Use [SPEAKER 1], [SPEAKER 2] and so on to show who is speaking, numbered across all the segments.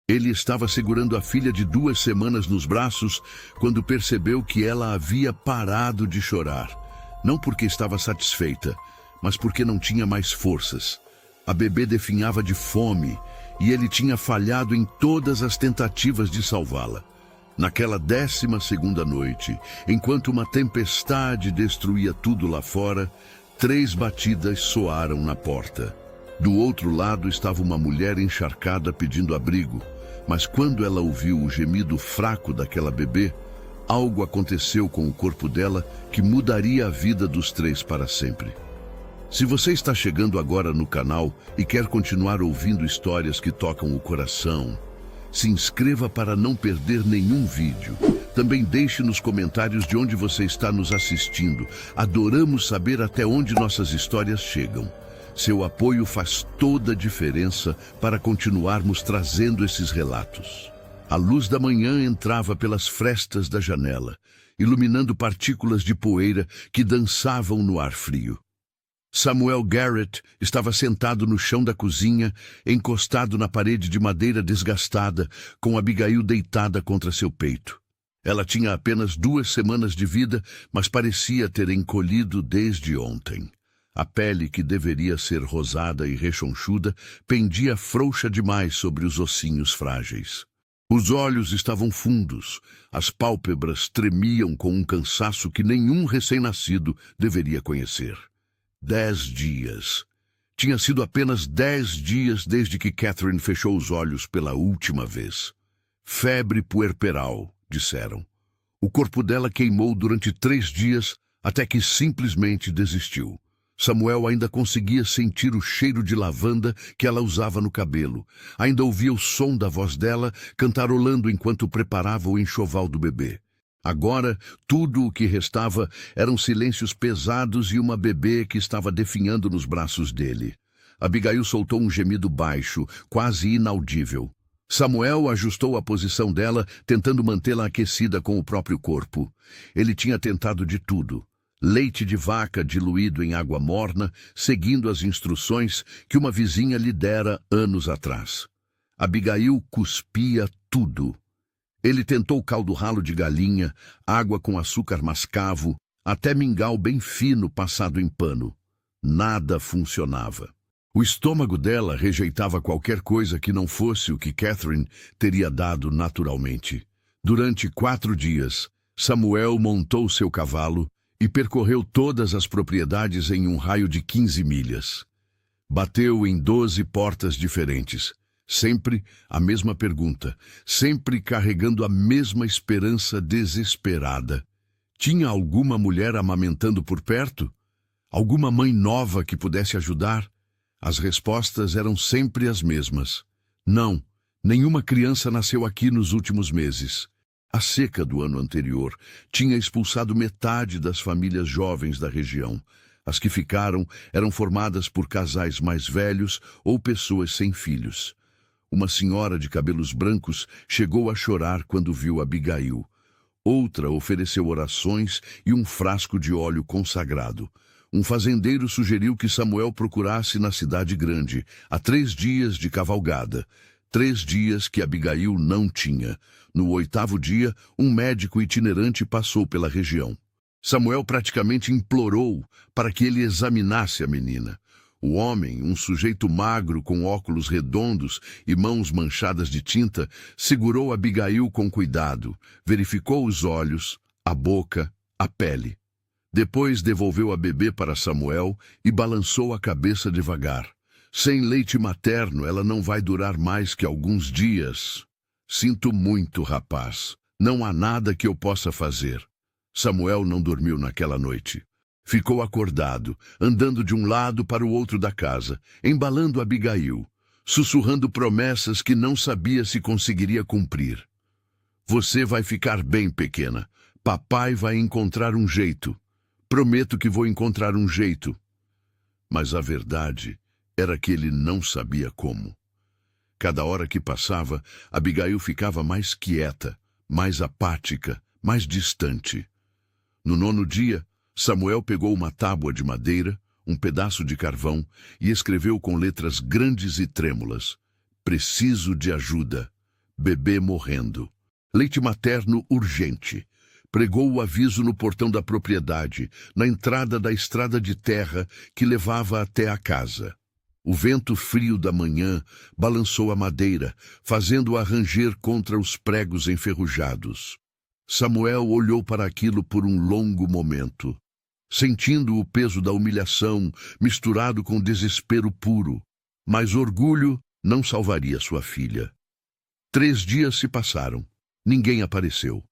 [SPEAKER 1] Ele estava segurando a filha de 2 semanas nos braços quando percebeu que ela havia parado de chorar. Não porque estava satisfeita, mas porque não tinha mais forças. A bebê definhava de fome e ele tinha falhado em todas as tentativas de salvá-la. Naquela 12ª noite, enquanto uma tempestade destruía tudo lá fora, 3 batidas soaram na porta. Do outro lado estava uma mulher encharcada pedindo abrigo, mas quando ela ouviu o gemido fraco daquela bebê, algo aconteceu com o corpo dela que mudaria a vida dos 3 para sempre. Se você está chegando agora no canal e quer continuar ouvindo histórias que tocam o coração, se inscreva para não perder nenhum vídeo. Também deixe nos comentários de onde você está nos assistindo. Adoramos saber até onde nossas histórias chegam. Seu apoio faz toda a diferença para continuarmos trazendo esses relatos. A luz da manhã entrava pelas frestas da janela, iluminando partículas de poeira que dançavam no ar frio. Samuel Garrett estava sentado no chão da cozinha, encostado na parede de madeira desgastada, com Abigail deitada contra seu peito. Ela tinha apenas 2 semanas de vida, mas parecia ter encolhido desde ontem. A pele, que deveria ser rosada e rechonchuda, pendia frouxa demais sobre os ossinhos frágeis. Os olhos estavam fundos, as pálpebras tremiam com um cansaço que nenhum recém-nascido deveria conhecer. 10 dias. Tinha sido apenas 10 dias desde que Catherine fechou os olhos pela última vez. Febre puerperal, disseram. O corpo dela queimou durante 3 dias até que simplesmente desistiu. Samuel ainda conseguia sentir o cheiro de lavanda que ela usava no cabelo. Ainda ouvia o som da voz dela cantarolando enquanto preparava o enxoval do bebê. Agora, tudo o que restava eram silêncios pesados e uma bebê que estava definhando nos braços dele. Abigail soltou um gemido baixo, quase inaudível. Samuel ajustou a posição dela, tentando mantê-la aquecida com o próprio corpo. Ele tinha tentado de tudo. Leite de vaca diluído em água morna, seguindo as instruções que uma vizinha lhe dera anos atrás. Abigail cuspia tudo. Ele tentou caldo ralo de galinha, água com açúcar mascavo, até mingau bem fino passado em pano. Nada funcionava. O estômago dela rejeitava qualquer coisa que não fosse o que Catherine teria dado naturalmente. Durante 4 dias, Samuel montou seu cavalo e percorreu todas as propriedades em um raio de 15 milhas. Bateu em 12 portas diferentes. Sempre a mesma pergunta, sempre carregando a mesma esperança desesperada. Tinha alguma mulher amamentando por perto? Alguma mãe nova que pudesse ajudar? As respostas eram sempre as mesmas. Não, nenhuma criança nasceu aqui nos últimos meses. A seca do ano anterior tinha expulsado metade das famílias jovens da região. As que ficaram eram formadas por casais mais velhos ou pessoas sem filhos. Uma senhora de cabelos brancos chegou a chorar quando viu Abigail. Outra ofereceu orações e um frasco de óleo consagrado. Um fazendeiro sugeriu que Samuel procurasse na cidade grande, a 3 dias de cavalgada. 3 dias que Abigail não tinha. No 8º dia, um médico itinerante passou pela região. Samuel praticamente implorou para que ele examinasse a menina. O homem, um sujeito magro com óculos redondos e mãos manchadas de tinta, segurou Abigail com cuidado, verificou os olhos, a boca, a pele. Depois devolveu a bebê para Samuel e balançou a cabeça devagar. Sem leite materno, ela não vai durar mais que alguns dias. Sinto muito, rapaz. Não há nada que eu possa fazer. Samuel não dormiu naquela noite. Ficou acordado, andando de um lado para o outro da casa, embalando Abigail, sussurrando promessas que não sabia se conseguiria cumprir. Você vai ficar bem, pequena. Papai vai encontrar um jeito. Prometo que vou encontrar um jeito. Mas a verdade era que ele não sabia como. Cada hora que passava, Abigail ficava mais quieta, mais apática, mais distante. No 9º dia, Samuel pegou uma tábua de madeira, um pedaço de carvão e escreveu com letras grandes e trêmulas: Preciso de ajuda. bebê morrendo. Leite materno urgente. Pregou o aviso no portão da propriedade, na entrada da estrada de terra que levava até a casa. O vento frio da manhã balançou a madeira, fazendo-a ranger contra os pregos enferrujados. Samuel olhou para aquilo por um longo momento, sentindo o peso da humilhação misturado com desespero puro. Mas orgulho não salvaria sua filha. 3 dias se passaram. Ninguém apareceu.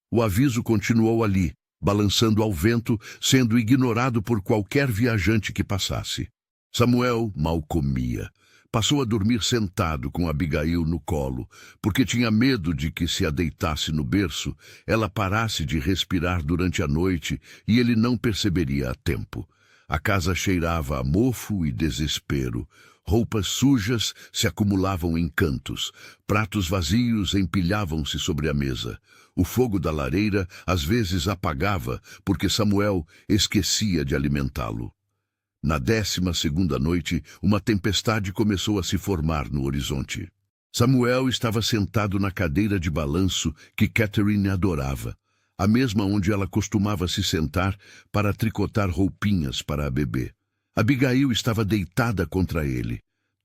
[SPEAKER 1] O aviso continuou ali, balançando ao vento, sendo ignorado por qualquer viajante que passasse. Samuel mal comia. Passou a dormir sentado com Abigail no colo, porque tinha medo de que, se a deitasse no berço, ela parasse de respirar durante a noite e ele não perceberia a tempo. A casa cheirava a mofo e desespero. Roupas sujas se acumulavam em cantos. Pratos vazios empilhavam-se sobre a mesa. O fogo da lareira às vezes apagava, porque Samuel esquecia de alimentá-lo. Na 12ª noite, uma tempestade começou a se formar no horizonte. Samuel estava sentado na cadeira de balanço que Catherine adorava, a mesma onde ela costumava se sentar para tricotar roupinhas para a bebê. Abigail estava deitada contra ele,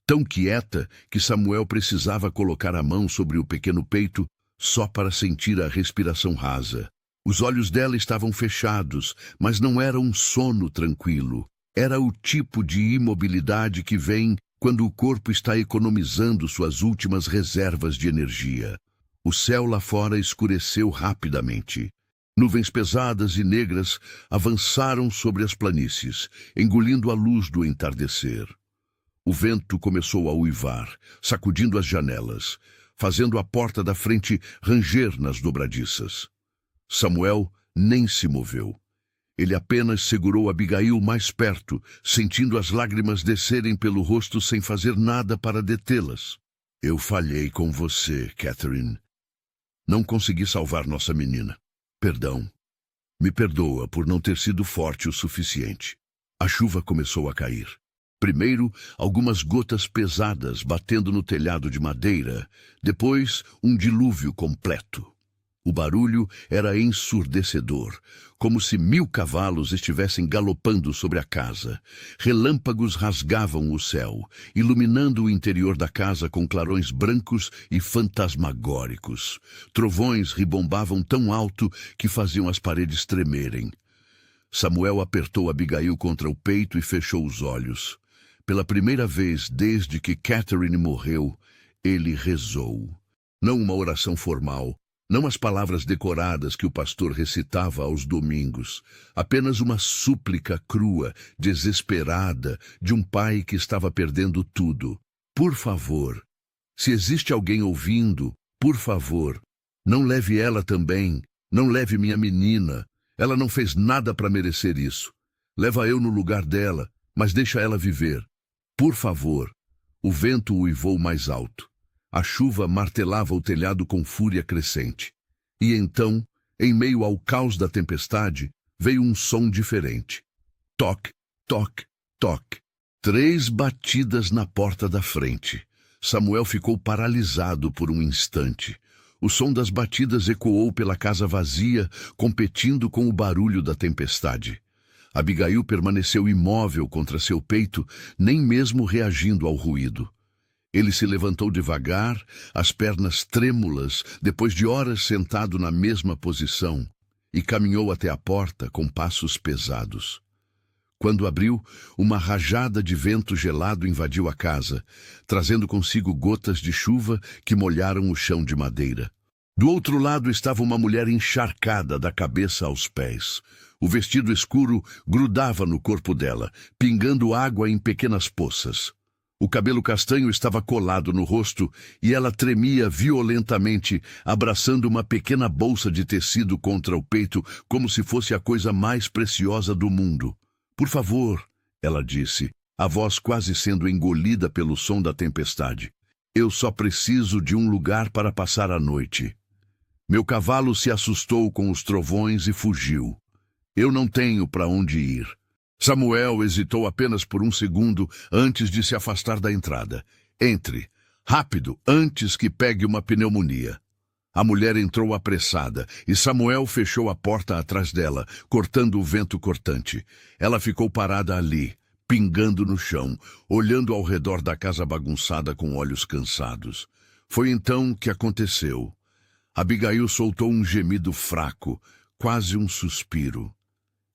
[SPEAKER 1] tão quieta que Samuel precisava colocar a mão sobre o pequeno peito só para sentir a respiração rasa. Os olhos dela estavam fechados, mas não era um sono tranquilo. Era o tipo de imobilidade que vem quando o corpo está economizando suas últimas reservas de energia. O céu lá fora escureceu rapidamente. Nuvens pesadas e negras avançaram sobre as planícies, engolindo a luz do entardecer. O vento começou a uivar, sacudindo as janelas, fazendo a porta da frente ranger nas dobradiças. Samuel nem se moveu. Ele apenas segurou Abigail mais perto, sentindo as lágrimas descerem pelo rosto sem fazer nada para detê-las. Eu falhei com você, Catherine. Não consegui salvar nossa menina. Perdão. Me perdoa por não ter sido forte o suficiente. A chuva começou a cair. Primeiro, algumas gotas pesadas batendo no telhado de madeira. Depois, um dilúvio completo. O barulho era ensurdecedor, como se 1000 cavalos estivessem galopando sobre a casa. Relâmpagos rasgavam o céu, iluminando o interior da casa com clarões brancos e fantasmagóricos. Trovões ribombavam tão alto que faziam as paredes tremerem. Samuel apertou Abigail contra o peito e fechou os olhos. Pela primeira vez desde que Catherine morreu, ele rezou. Não uma oração formal, não as palavras decoradas que o pastor recitava aos domingos, apenas uma súplica crua, desesperada, de um pai que estava perdendo tudo. Por favor, se existe alguém ouvindo, por favor, não leve ela também, não leve minha menina. Ela não fez nada para merecer isso. Leva eu no lugar dela, mas deixa ela viver. Por favor. O vento uivou mais alto. A chuva martelava o telhado com fúria crescente. E então, em meio ao caos da tempestade, veio um som diferente. Toque, toque, toque. 3 batidas na porta da frente. Samuel ficou paralisado por um instante. O som das batidas ecoou pela casa vazia, competindo com o barulho da tempestade. Abigail permaneceu imóvel contra seu peito, nem mesmo reagindo ao ruído. Ele se levantou devagar, as pernas trêmulas, depois de horas sentado na mesma posição, e caminhou até a porta com passos pesados. Quando abriu, uma rajada de vento gelado invadiu a casa, trazendo consigo gotas de chuva que molharam o chão de madeira. Do outro lado estava uma mulher encharcada da cabeça aos pés. O vestido escuro grudava no corpo dela, pingando água em pequenas poças. O cabelo castanho estava colado no rosto e ela tremia violentamente, abraçando uma pequena bolsa de tecido contra o peito, como se fosse a coisa mais preciosa do mundo. Por favor, ela disse, a voz quase sendo engolida pelo som da tempestade. Eu só preciso de um lugar para passar a noite. Meu cavalo se assustou com os trovões e fugiu. Eu não tenho para onde ir. Samuel hesitou apenas por um segundo antes de se afastar da entrada. Entre. Rápido, antes que pegue uma pneumonia. A mulher entrou apressada e Samuel fechou a porta atrás dela, cortando o vento cortante. Ela ficou parada ali, pingando no chão, olhando ao redor da casa bagunçada com olhos cansados. Foi então que aconteceu. Abigail soltou um gemido fraco, quase um suspiro.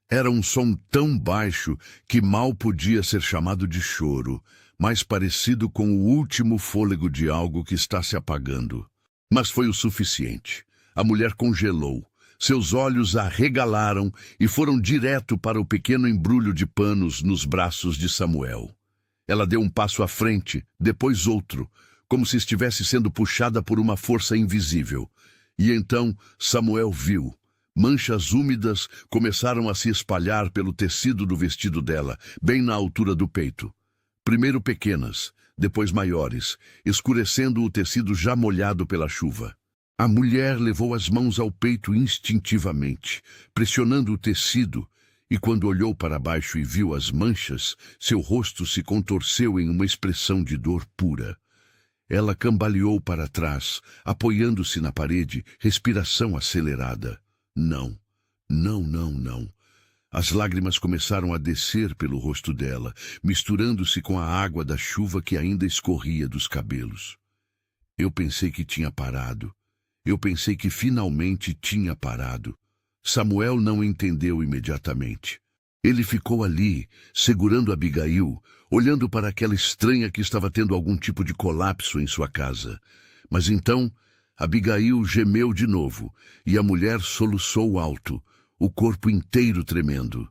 [SPEAKER 1] Era um som tão baixo que mal podia ser chamado de choro, mais parecido com o último fôlego de algo que está se apagando. Mas foi o suficiente. A mulher congelou. Seus olhos arregalaram e foram direto para o pequeno embrulho de panos nos braços de Samuel. Ela deu um passo à frente, depois outro, como se estivesse sendo puxada por uma força invisível. E então Samuel viu. Manchas úmidas começaram a se espalhar pelo tecido do vestido dela, bem na altura do peito. Primeiro pequenas, depois maiores, escurecendo o tecido já molhado pela chuva. A mulher levou as mãos ao peito instintivamente, pressionando o tecido, e quando olhou para baixo e viu as manchas, seu rosto se contorceu em uma expressão de dor pura. Ela cambaleou para trás, apoiando-se na parede, respiração acelerada. Não, não, não, não. As lágrimas começaram a descer pelo rosto dela, misturando-se com a água da chuva que ainda escorria dos cabelos. Eu pensei que tinha parado. Eu pensei que finalmente tinha parado. Samuel não entendeu imediatamente. Ele ficou ali, segurando Abigail, olhando para aquela estranha que estava tendo algum tipo de colapso em sua casa. Mas então, Abigail gemeu de novo, e a mulher soluçou alto, o corpo inteiro tremendo.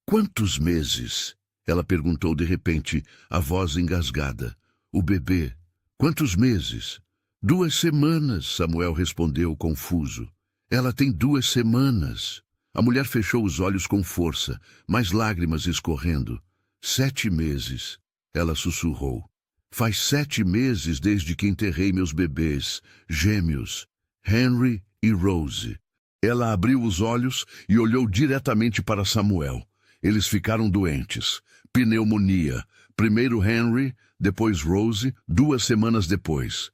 [SPEAKER 1] "Quantos meses?" Ela perguntou de repente, a voz engasgada. "O bebê. Quantos meses?" "2 semanas", Samuel respondeu, confuso. "Ela tem 2 semanas." A mulher fechou os olhos com força, mais lágrimas escorrendo. 7 meses, ela sussurrou. "Faz 7 meses desde que enterrei meus bebês, gêmeos, Henry e Rose." Ela abriu os olhos e olhou diretamente para Samuel. Eles ficaram doentes. Pneumonia. Primeiro Henry, depois Rose, 2 semanas depois.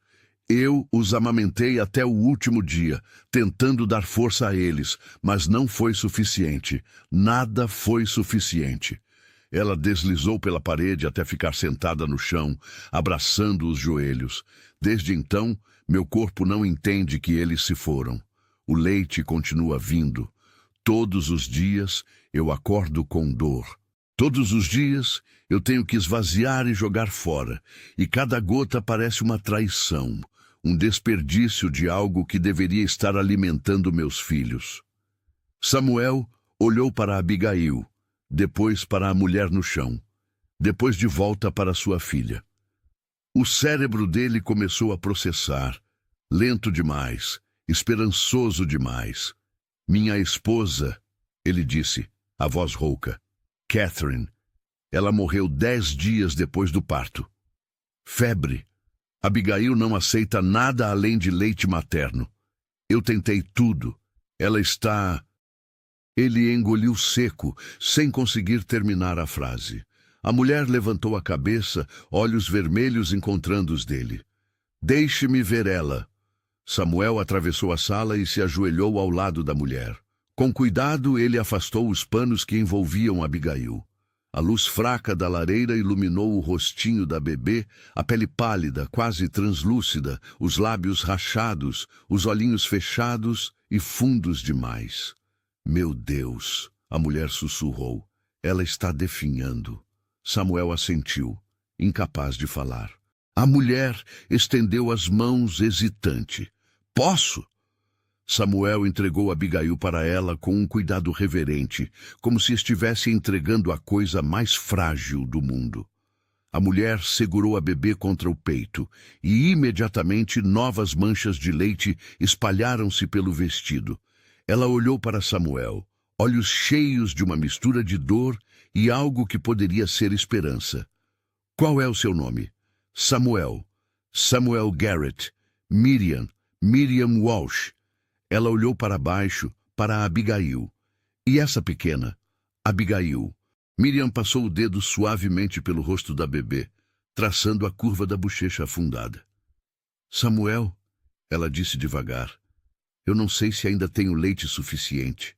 [SPEAKER 1] Eu os amamentei até o último dia, tentando dar força a eles, mas não foi suficiente. Nada foi suficiente. Ela deslizou pela parede até ficar sentada no chão, abraçando os joelhos. Desde então, meu corpo não entende que eles se foram. O leite continua vindo. Todos os dias eu acordo com dor. Todos os dias eu tenho que esvaziar e jogar fora, e cada gota parece uma traição, um desperdício de algo que deveria estar alimentando meus filhos. Samuel olhou para Abigail, depois para a mulher no chão, depois de volta para sua filha. O cérebro dele começou a processar, lento demais, esperançoso demais. "Minha esposa", ele disse, a voz rouca. "Catherine. Ela morreu 10 dias depois do parto. Febre. Abigail não aceita nada além de leite materno. Eu tentei tudo. Ela está..." Ele engoliu seco, sem conseguir terminar a frase. A mulher levantou a cabeça, olhos vermelhos encontrando os dele. "Deixe-me ver ela." Samuel atravessou a sala e se ajoelhou ao lado da mulher. Com cuidado, ele afastou os panos que envolviam Abigail. A luz fraca da lareira iluminou o rostinho da bebê, a pele pálida, quase translúcida, os lábios rachados, os olhinhos fechados e fundos demais. "Meu Deus!" a mulher sussurrou. "Ela está definhando." Samuel assentiu, incapaz de falar. A mulher estendeu as mãos hesitante. "Posso?" Samuel entregou Abigail para ela com um cuidado reverente, como se estivesse entregando a coisa mais frágil do mundo. A mulher segurou a bebê contra o peito, e imediatamente novas manchas de leite espalharam-se pelo vestido. Ela olhou para Samuel, olhos cheios de uma mistura de dor e algo que poderia ser esperança. "Qual é o seu nome?" "Samuel. Samuel Garrett. Miriam Walsh." Ela olhou para baixo, para Abigail. "E essa pequena?" "Abigail." Miriam passou o dedo suavemente pelo rosto da bebê, traçando a curva da bochecha afundada. Samuel, ela disse devagar, eu não sei se ainda tenho leite suficiente.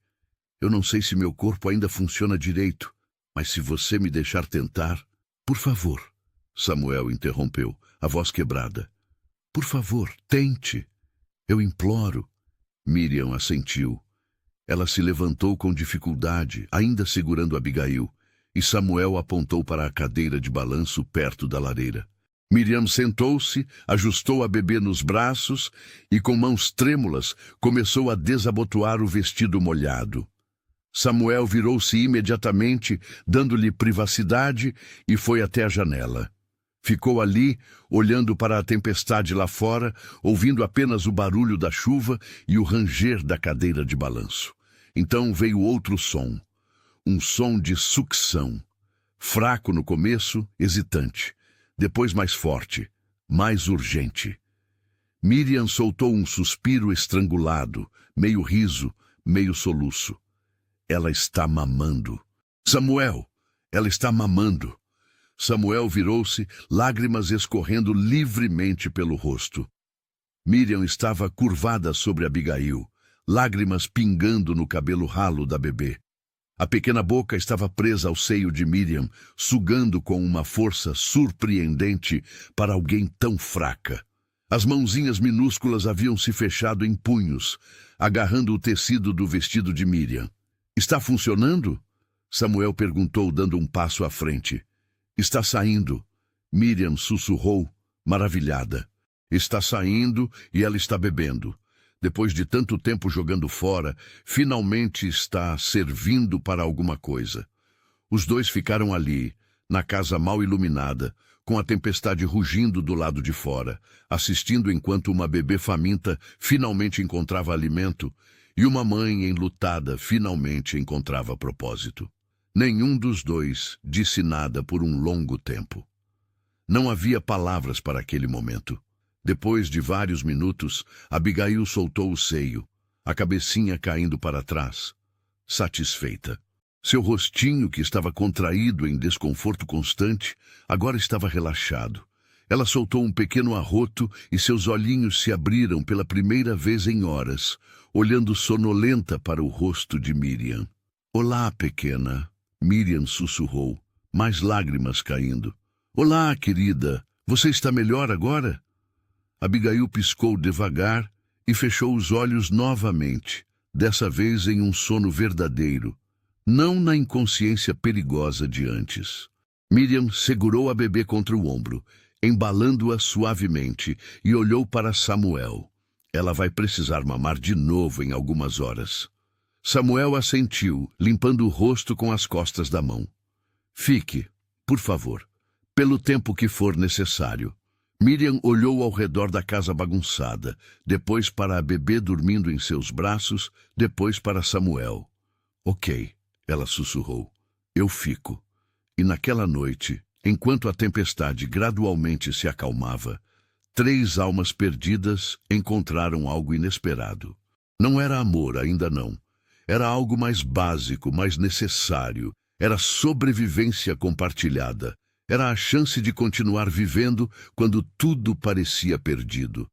[SPEAKER 1] Eu não sei se meu corpo ainda funciona direito, mas se você me deixar tentar... Por favor, Samuel interrompeu, a voz quebrada. Por favor, tente. Eu imploro. Miriam assentiu. Ela se levantou com dificuldade, ainda segurando Abigail, e Samuel apontou para a cadeira de balanço perto da lareira. Miriam sentou-se, ajustou a bebê nos braços e, com mãos trêmulas, começou a desabotoar o vestido molhado. Samuel virou-se imediatamente, dando-lhe privacidade, e foi até a janela. Ficou ali, olhando para a tempestade lá fora, ouvindo apenas o barulho da chuva e o ranger da cadeira de balanço. Então veio outro som, um som de sucção. Fraco no começo, hesitante. Depois mais forte, mais urgente. Miriam soltou um suspiro estrangulado, meio riso, meio soluço. Ela está mamando. Samuel, ela está mamando. Samuel virou-se, lágrimas escorrendo livremente pelo rosto. Miriam estava curvada sobre Abigail, lágrimas pingando no cabelo ralo da bebê. A pequena boca estava presa ao seio de Miriam, sugando com uma força surpreendente para alguém tão fraca. As mãozinhas minúsculas haviam se fechado em punhos, agarrando o tecido do vestido de Miriam. Está funcionando? Samuel perguntou, dando um passo à frente. Está saindo. Miriam sussurrou, maravilhada. Está saindo e ela está bebendo. Depois de tanto tempo jogando fora, finalmente está servindo para alguma coisa. Os dois ficaram ali, na casa mal iluminada, com a tempestade rugindo do lado de fora, assistindo enquanto uma bebê faminta finalmente encontrava alimento e uma mãe enlutada finalmente encontrava propósito. Nenhum dos dois disse nada por um longo tempo. Não havia palavras para aquele momento. Depois de vários minutos, Abigail soltou o seio, a cabecinha caindo para trás, satisfeita. Seu rostinho, que estava contraído em desconforto constante, agora estava relaxado. Ela soltou um pequeno arroto e seus olhinhos se abriram pela primeira vez em horas, olhando sonolenta para o rosto de Miriam. Olá, pequena, Miriam sussurrou, mais lágrimas caindo. Olá, querida, você está melhor agora? Abigail piscou devagar e fechou os olhos novamente, dessa vez em um sono verdadeiro, não na inconsciência perigosa de antes. Miriam segurou a bebê contra o ombro, embalando-a suavemente, e olhou para Samuel. Ela vai precisar mamar de novo em algumas horas. Samuel assentiu, limpando o rosto com as costas da mão. Fique, por favor, pelo tempo que for necessário. Miriam olhou ao redor da casa bagunçada, depois para a bebê dormindo em seus braços, depois para Samuel. Ok, ela sussurrou. Eu fico. E naquela noite, enquanto a tempestade gradualmente se acalmava, 3 almas perdidas encontraram algo inesperado. Não era amor, ainda não. Era algo mais básico, mais necessário. Era sobrevivência compartilhada. Era a chance de continuar vivendo quando tudo parecia perdido.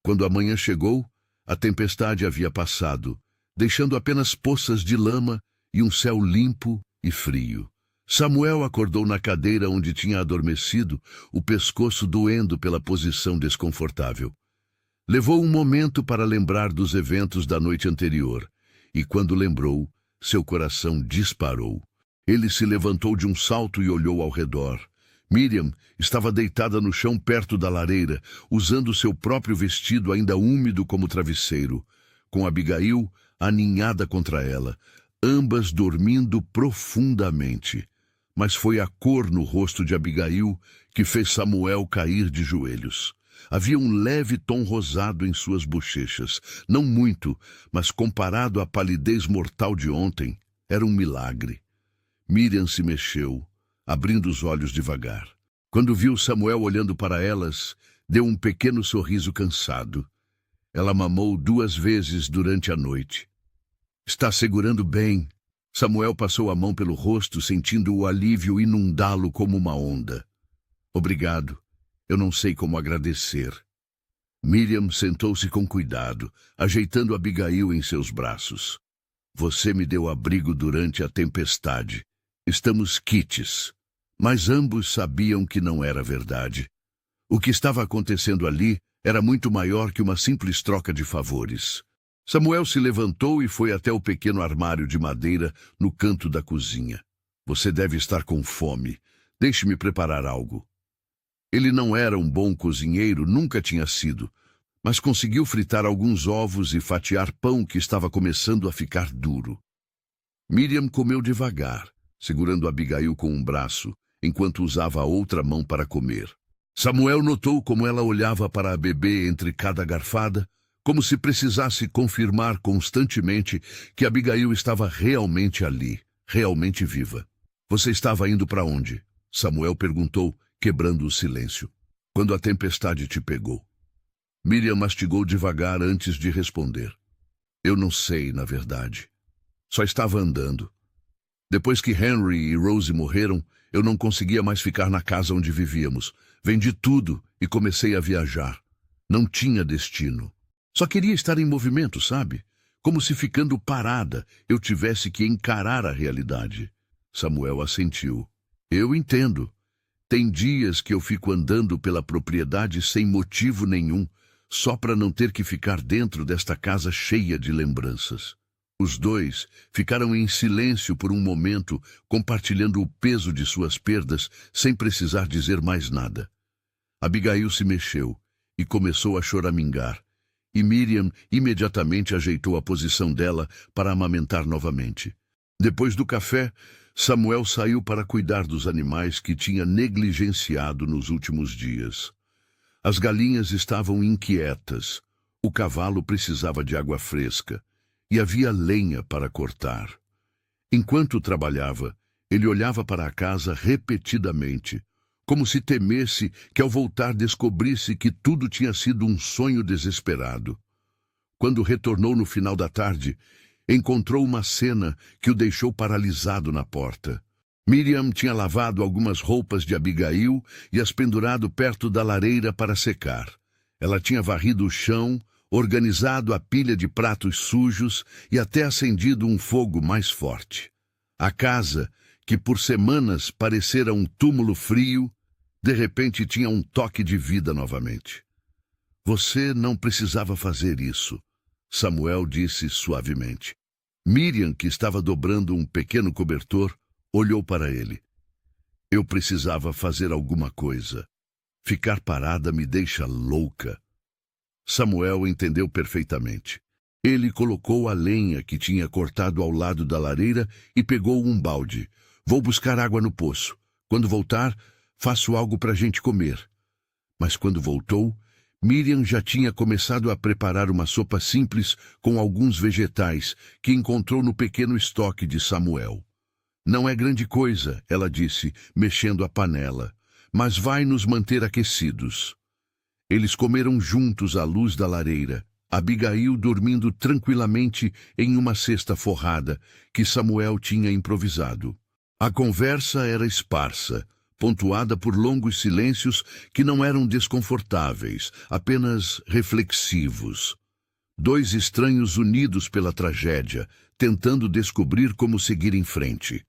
[SPEAKER 1] Quando a manhã chegou, a tempestade havia passado, deixando apenas poças de lama e um céu limpo e frio. Samuel acordou na cadeira onde tinha adormecido, o pescoço doendo pela posição desconfortável. Levou um momento para lembrar dos eventos da noite anterior, e quando lembrou, seu coração disparou. Ele se levantou de um salto e olhou ao redor. Miriam estava deitada no chão perto da lareira, usando seu próprio vestido ainda úmido como travesseiro, com Abigail aninhada contra ela, ambas dormindo profundamente. Mas foi a cor no rosto de Abigail que fez Samuel cair de joelhos. Havia um leve tom rosado em suas bochechas. Não muito, mas comparado à palidez mortal de ontem, era um milagre. Miriam se mexeu, abrindo os olhos devagar. Quando viu Samuel olhando para elas, deu um pequeno sorriso cansado. Ela mamou 2 vezes durante a noite. Está segurando bem. Samuel passou a mão pelo rosto, sentindo o alívio inundá-lo como uma onda. Obrigado. Eu não sei como agradecer. Miriam sentou-se com cuidado, ajeitando Abigail em seus braços. Você me deu abrigo durante a tempestade. Estamos quites. Mas ambos sabiam que não era verdade. O que estava acontecendo ali era muito maior que uma simples troca de favores. Samuel se levantou e foi até o pequeno armário de madeira no canto da cozinha. Você deve estar com fome. Deixe-me preparar algo. Ele não era um bom cozinheiro, nunca tinha sido, mas conseguiu fritar alguns ovos e fatiar pão que estava começando a ficar duro. Miriam comeu devagar, segurando Abigail com um braço, enquanto usava a outra mão para comer. Samuel notou como ela olhava para a bebê entre cada garfada, como se precisasse confirmar constantemente que Abigail estava realmente ali, realmente viva. Você estava indo para onde? Samuel perguntou, quebrando o silêncio. Quando a tempestade te pegou. Miriam mastigou devagar antes de responder. Eu não sei, na verdade. Só estava andando. Depois que Henry e Rose morreram, eu não conseguia mais ficar na casa onde vivíamos. Vendi tudo e comecei a viajar. Não tinha destino. Só queria estar em movimento, sabe? Como se ficando parada eu tivesse que encarar a realidade. Samuel assentiu. Eu entendo. Tem dias que eu fico andando pela propriedade sem motivo nenhum, só para não ter que ficar dentro desta casa cheia de lembranças. Os dois ficaram em silêncio por um momento, compartilhando o peso de suas perdas, sem precisar dizer mais nada. Abigail se mexeu e começou a choramingar, e Miriam imediatamente ajeitou a posição dela para amamentar novamente. Depois do café, Samuel saiu para cuidar dos animais que tinha negligenciado nos últimos dias. As galinhas estavam inquietas, o cavalo precisava de água fresca, e havia lenha para cortar. Enquanto trabalhava, ele olhava para a casa repetidamente, como se temesse que ao voltar descobrisse que tudo tinha sido um sonho desesperado. Quando retornou no final da tarde, encontrou uma cena que o deixou paralisado na porta. Miriam tinha lavado algumas roupas de Abigail e as pendurado perto da lareira para secar. Ela tinha varrido o chão, organizado a pilha de pratos sujos e até acendido um fogo mais forte. A casa, que por semanas parecera um túmulo frio, de repente tinha um toque de vida novamente. Você não precisava fazer isso, Samuel disse suavemente. Miriam, que estava dobrando um pequeno cobertor, olhou para ele. Eu precisava fazer alguma coisa. Ficar parada me deixa louca. Samuel entendeu perfeitamente. Ele colocou a lenha que tinha cortado ao lado da lareira e pegou um balde. Vou buscar água no poço. Quando voltar, faço algo para a gente comer. Mas quando voltou, Miriam já tinha começado a preparar uma sopa simples com alguns vegetais que encontrou no pequeno estoque de Samuel. Não é grande coisa, ela disse, mexendo a panela, mas vai nos manter aquecidos. Eles comeram juntos à luz da lareira, Abigail dormindo tranquilamente em uma cesta forrada que Samuel tinha improvisado. A conversa era esparsa, pontuada por longos silêncios que não eram desconfortáveis, apenas reflexivos. Dois estranhos unidos pela tragédia, tentando descobrir como seguir em frente.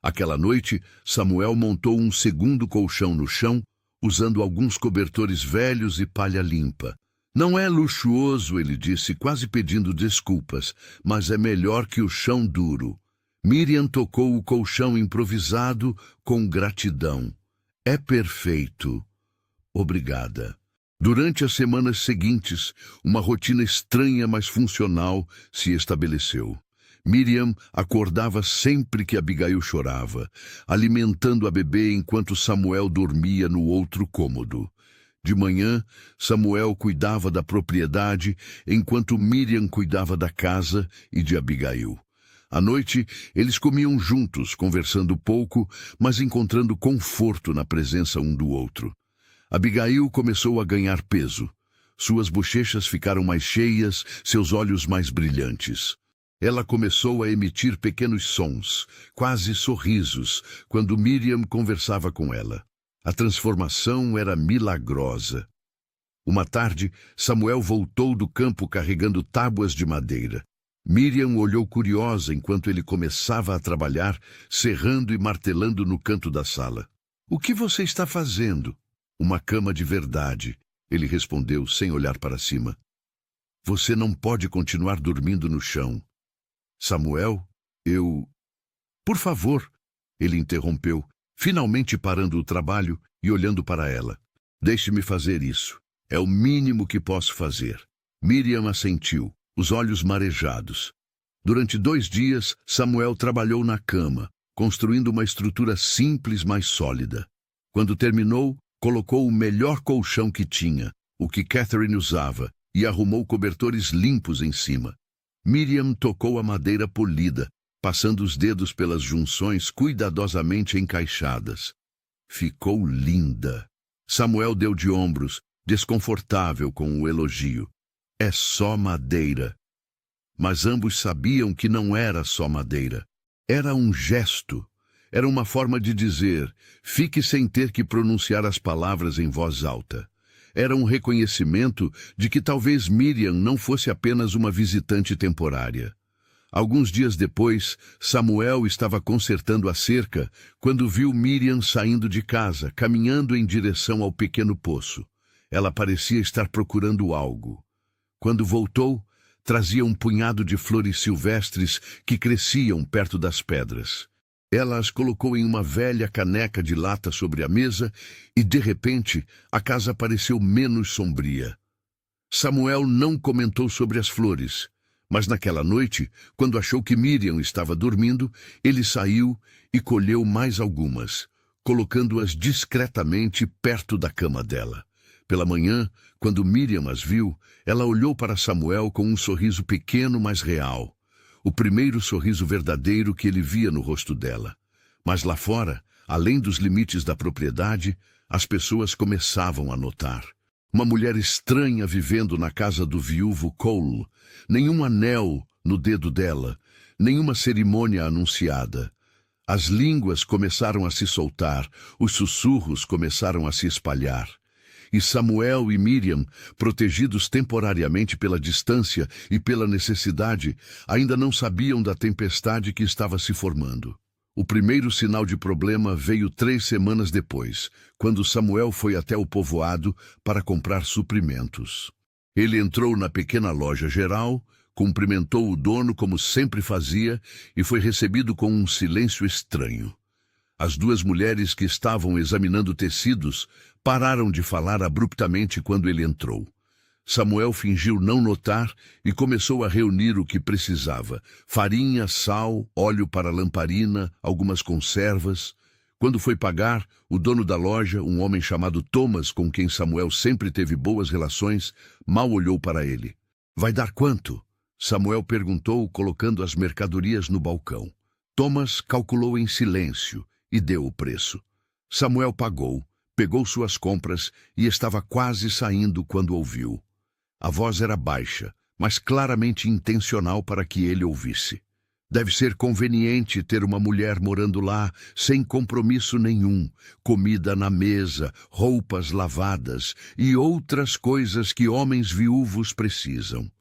[SPEAKER 1] Aquela noite, Samuel montou um segundo colchão no chão, usando alguns cobertores velhos e palha limpa. Não é luxuoso, ele disse, quase pedindo desculpas, mas é melhor que o chão duro. Miriam tocou o colchão improvisado com gratidão. É perfeito. Obrigada. Durante as semanas seguintes, uma rotina estranha, mas funcional, se estabeleceu. Miriam acordava sempre que Abigail chorava, alimentando a bebê enquanto Samuel dormia no outro cômodo. De manhã, Samuel cuidava da propriedade, enquanto Miriam cuidava da casa e de Abigail. À noite, eles comiam juntos, conversando pouco, mas encontrando conforto na presença um do outro. Abigail começou a ganhar peso. Suas bochechas ficaram mais cheias, seus olhos mais brilhantes. Ela começou a emitir pequenos sons, quase sorrisos, quando Miriam conversava com ela. A transformação era milagrosa. Uma tarde, Samuel voltou do campo carregando tábuas de madeira. Miriam olhou curiosa enquanto ele começava a trabalhar, serrando e martelando no canto da sala. "O que você está fazendo?" "Uma cama de verdade", ele respondeu sem olhar para cima. "Você não pode continuar dormindo no chão." "Samuel, Por favor", ele interrompeu, finalmente parando o trabalho e olhando para ela. "Deixe-me fazer isso. É o mínimo que posso fazer." Miriam assentiu, os olhos marejados. Durante 2 dias, Samuel trabalhou na cama, construindo uma estrutura simples, mas sólida. Quando terminou, colocou o melhor colchão que tinha, o que Catherine usava, e arrumou cobertores limpos em cima. Miriam tocou a madeira polida, passando os dedos pelas junções cuidadosamente encaixadas. Ficou linda. Samuel deu de ombros, desconfortável com o elogio. "É só madeira." Mas ambos sabiam que não era só madeira. Era um gesto. Era uma forma de dizer, fique sem ter que pronunciar as palavras em voz alta. Era um reconhecimento de que talvez Miriam não fosse apenas uma visitante temporária. Alguns dias depois, Samuel estava consertando a cerca quando viu Miriam saindo de casa, caminhando em direção ao pequeno poço. Ela parecia estar procurando algo. Quando voltou, trazia um punhado de flores silvestres que cresciam perto das pedras. Ela as colocou em uma velha caneca de lata sobre a mesa e, de repente, a casa pareceu menos sombria. Samuel não comentou sobre as flores, mas naquela noite, quando achou que Miriam estava dormindo, ele saiu e colheu mais algumas, colocando-as discretamente perto da cama dela. Pela manhã, quando Miriam as viu, ela olhou para Samuel com um sorriso pequeno, mas real. O primeiro sorriso verdadeiro que ele via no rosto dela. Mas lá fora, além dos limites da propriedade, as pessoas começavam a notar. Uma mulher estranha vivendo na casa do viúvo Cole. Nenhum anel no dedo dela, nenhuma cerimônia anunciada. As línguas começaram a se soltar, os sussurros começaram a se espalhar. E Samuel e Miriam, protegidos temporariamente pela distância e pela necessidade, ainda não sabiam da tempestade que estava se formando. O primeiro sinal de problema veio 3 semanas depois, quando Samuel foi até o povoado para comprar suprimentos. Ele entrou na pequena loja geral, cumprimentou o dono como sempre fazia e foi recebido com um silêncio estranho. As 2 mulheres que estavam examinando tecidos pararam de falar abruptamente quando ele entrou. Samuel fingiu não notar e começou a reunir o que precisava: farinha, sal, óleo para lamparina, algumas conservas. Quando foi pagar, o dono da loja, um homem chamado Thomas, com quem Samuel sempre teve boas relações, mal olhou para ele. "Vai dar quanto?" Samuel perguntou, colocando as mercadorias no balcão. Thomas calculou em silêncio e deu o preço. Samuel pagou, pegou suas compras e estava quase saindo quando ouviu. A voz era baixa, mas claramente intencional para que ele ouvisse. "Deve ser conveniente ter uma mulher morando lá, sem compromisso nenhum, comida na mesa, roupas lavadas e outras coisas que homens viúvos precisam."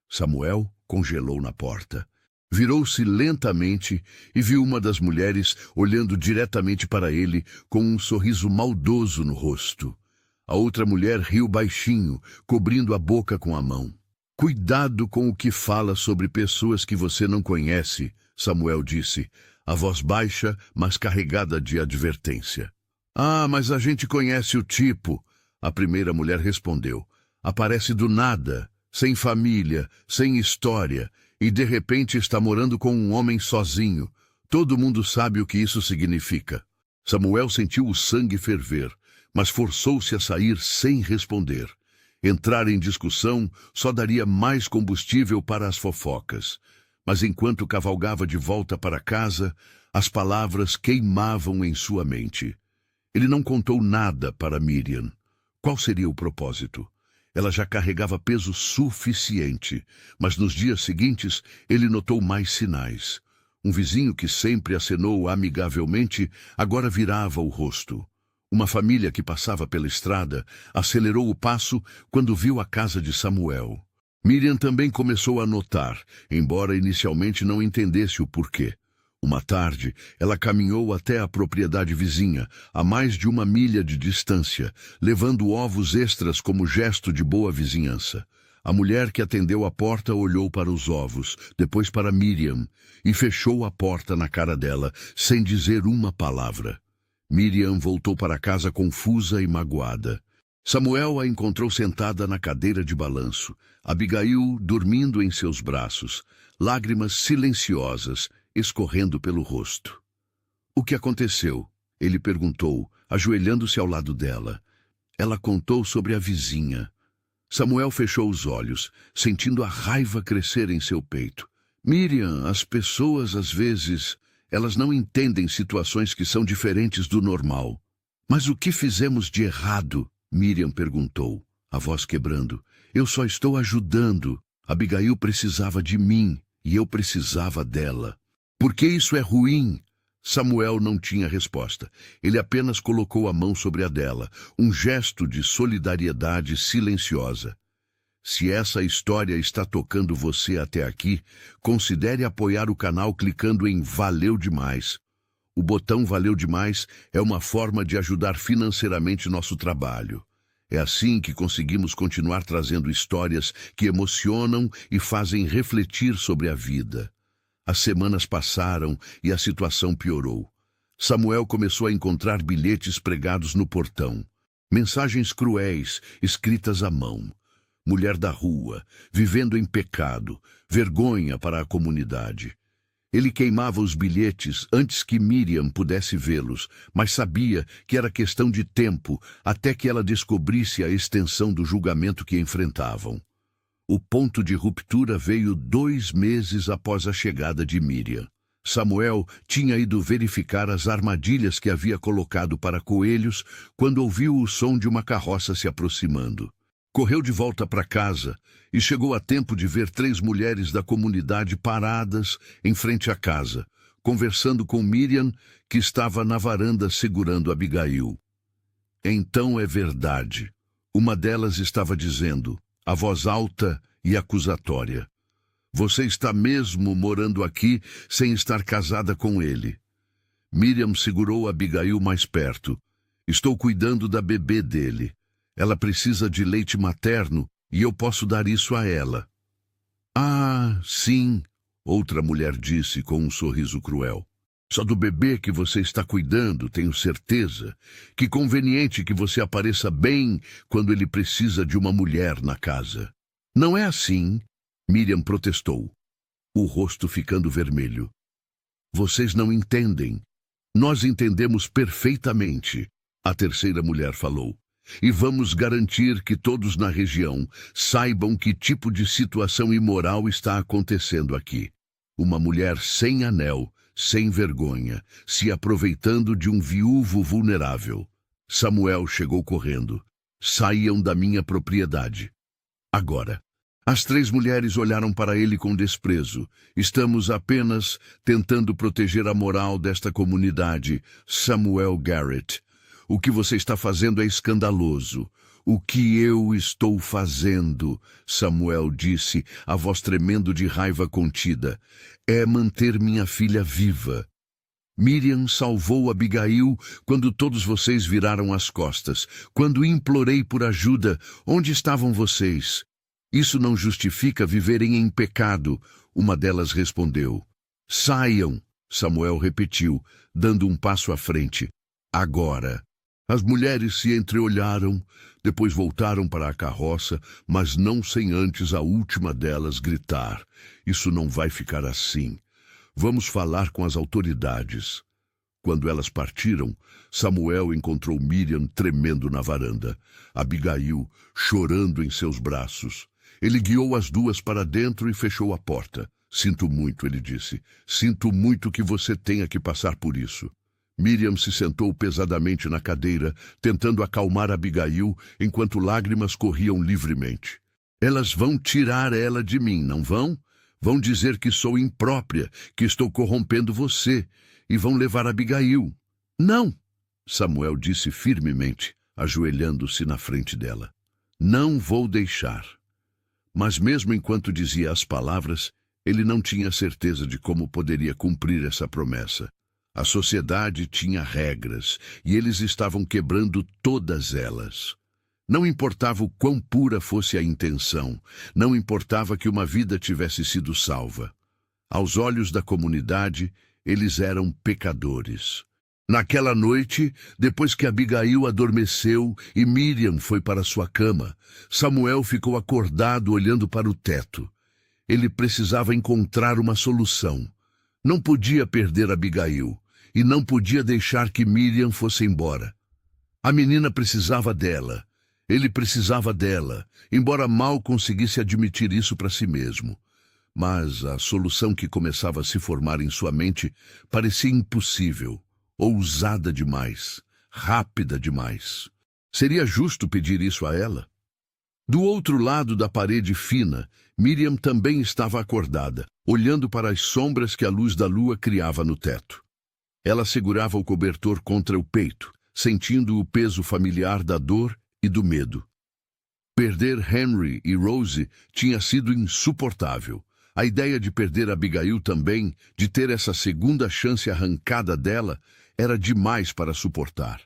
[SPEAKER 1] Samuel congelou na porta. Virou-se lentamente e viu uma das mulheres olhando diretamente para ele com um sorriso maldoso no rosto. A outra mulher riu baixinho, cobrindo a boca com a mão. "Cuidado com o que fala sobre pessoas que você não conhece", Samuel disse, a voz baixa, mas carregada de advertência. "Ah, mas a gente conhece o tipo", a primeira mulher respondeu. "Aparece do nada, sem família, sem história, e de repente está morando com um homem sozinho. Todo mundo sabe o que isso significa." Samuel sentiu o sangue ferver, mas forçou-se a sair sem responder. Entrar em discussão só daria mais combustível para as fofocas. Mas enquanto cavalgava de volta para casa, as palavras queimavam em sua mente. Ele não contou nada para Miriam. Qual seria o propósito? Ela já carregava peso suficiente, mas nos dias seguintes ele notou mais sinais. Um vizinho que sempre acenou amigavelmente agora virava o rosto. Uma família que passava pela estrada acelerou o passo quando viu a casa de Samuel. Miriam também começou a notar, embora inicialmente não entendesse o porquê. Uma tarde, ela caminhou até a propriedade vizinha, a mais de 1 milha de distância, levando ovos extras como gesto de boa vizinhança. A mulher que atendeu a porta olhou para os ovos, depois para Miriam, e fechou a porta na cara dela, sem dizer uma palavra. Miriam voltou para casa confusa e magoada. Samuel a encontrou sentada na cadeira de balanço, Abigail dormindo em seus braços, lágrimas silenciosas escorrendo pelo rosto. "O que aconteceu?" ele perguntou, ajoelhando-se ao lado dela. Ela contou sobre a vizinha. Samuel fechou os olhos, sentindo a raiva crescer em seu peito. "Miriam, as pessoas às vezes, elas não entendem situações que são diferentes do normal." "Mas o que fizemos de errado?" Miriam perguntou, a voz quebrando. "Eu só estou ajudando. Abigail precisava de mim e eu precisava dela." "Por que isso é ruim?" Samuel não tinha resposta. Ele apenas colocou a mão sobre a dela, um gesto de solidariedade silenciosa. Se essa história está tocando você até aqui, considere apoiar o canal clicando em Valeu Demais. O botão Valeu Demais é uma forma de ajudar financeiramente nosso trabalho. É assim que conseguimos continuar trazendo histórias que emocionam e fazem refletir sobre a vida. As semanas passaram e a situação piorou. Samuel começou a encontrar bilhetes pregados no portão. Mensagens cruéis, escritas à mão. Mulher da rua, vivendo em pecado, vergonha para a comunidade. Ele queimava os bilhetes antes que Miriam pudesse vê-los, mas sabia que era questão de tempo até que ela descobrisse a extensão do julgamento que enfrentavam. O ponto de ruptura veio 2 meses após a chegada de Miriam. Samuel tinha ido verificar as armadilhas que havia colocado para coelhos quando ouviu o som de uma carroça se aproximando. Correu de volta para casa e chegou a tempo de ver 3 mulheres da comunidade paradas em frente à casa, conversando com Miriam, que estava na varanda segurando Abigail. "Então é verdade." Uma delas estava dizendo, a voz alta e acusatória: "Você está mesmo morando aqui sem estar casada com ele." Miriam segurou Abigail mais perto. "Estou cuidando da bebê dele. Ela precisa de leite materno e eu posso dar isso a ela." "Ah, sim," outra mulher disse com um sorriso cruel. "Só do bebê que você está cuidando, tenho certeza. Que conveniente que você apareça bem quando ele precisa de uma mulher na casa." "Não é assim," Miriam protestou, o rosto ficando vermelho. "Vocês não entendem." "Nós entendemos perfeitamente," a terceira mulher falou. "E vamos garantir que todos na região saibam que tipo de situação imoral está acontecendo aqui. Uma mulher sem anel, sem vergonha, se aproveitando de um viúvo vulnerável." Samuel chegou correndo. "Saiam da minha propriedade. Agora." As 3 mulheres olharam para ele com desprezo. "Estamos apenas tentando proteger a moral desta comunidade, Samuel Garrett. O que você está fazendo é escandaloso." "O que eu estou fazendo," Samuel disse, a voz tremendo de raiva contida, "é manter minha filha viva. Miriam salvou Abigail quando todos vocês viraram as costas. Quando implorei por ajuda, onde estavam vocês? Isso não justifica viverem em pecado." Uma delas respondeu. "Saiam," Samuel repetiu, dando um passo à frente. "Agora." As mulheres se entreolharam, depois voltaram para a carroça, mas não sem antes a última delas gritar: "Isso não vai ficar assim. Vamos falar com as autoridades." Quando elas partiram, Samuel encontrou Miriam tremendo na varanda, Abigail chorando em seus braços. Ele guiou as 2 para dentro e fechou a porta. "Sinto muito," ele disse. "Sinto muito que você tenha que passar por isso." Miriam se sentou pesadamente na cadeira, tentando acalmar Abigail enquanto lágrimas corriam livremente. "Elas vão tirar ela de mim, não vão? Vão dizer que sou imprópria, que estou corrompendo você, e vão levar Abigail." "Não!" Samuel disse firmemente, ajoelhando-se na frente dela. Não vou deixar. Mas mesmo enquanto dizia as palavras, ele não tinha certeza de como poderia cumprir essa promessa. A sociedade tinha regras, e eles estavam quebrando todas elas. Não importava o quão pura fosse a intenção, não importava que uma vida tivesse sido salva. Aos olhos da comunidade, eles eram pecadores. Naquela noite, depois que Abigail adormeceu e Miriam foi para sua cama, Samuel ficou acordado olhando para o teto. Ele precisava encontrar uma solução. Não podia perder Abigail e não podia deixar que Miriam fosse embora. A menina precisava dela. Ele precisava dela, embora mal conseguisse admitir isso para si mesmo. Mas a solução que começava a se formar em sua mente parecia impossível. Ousada demais, rápida demais. Seria justo pedir isso a ela? Do outro lado da parede fina, Miriam também estava acordada, olhando para as sombras que a luz da lua criava no teto. Ela segurava o cobertor contra o peito, sentindo o peso familiar da dor e do medo. Perder Henry e Rose tinha sido insuportável. A ideia de perder Abigail também, de ter essa segunda chance arrancada dela, era demais para suportar.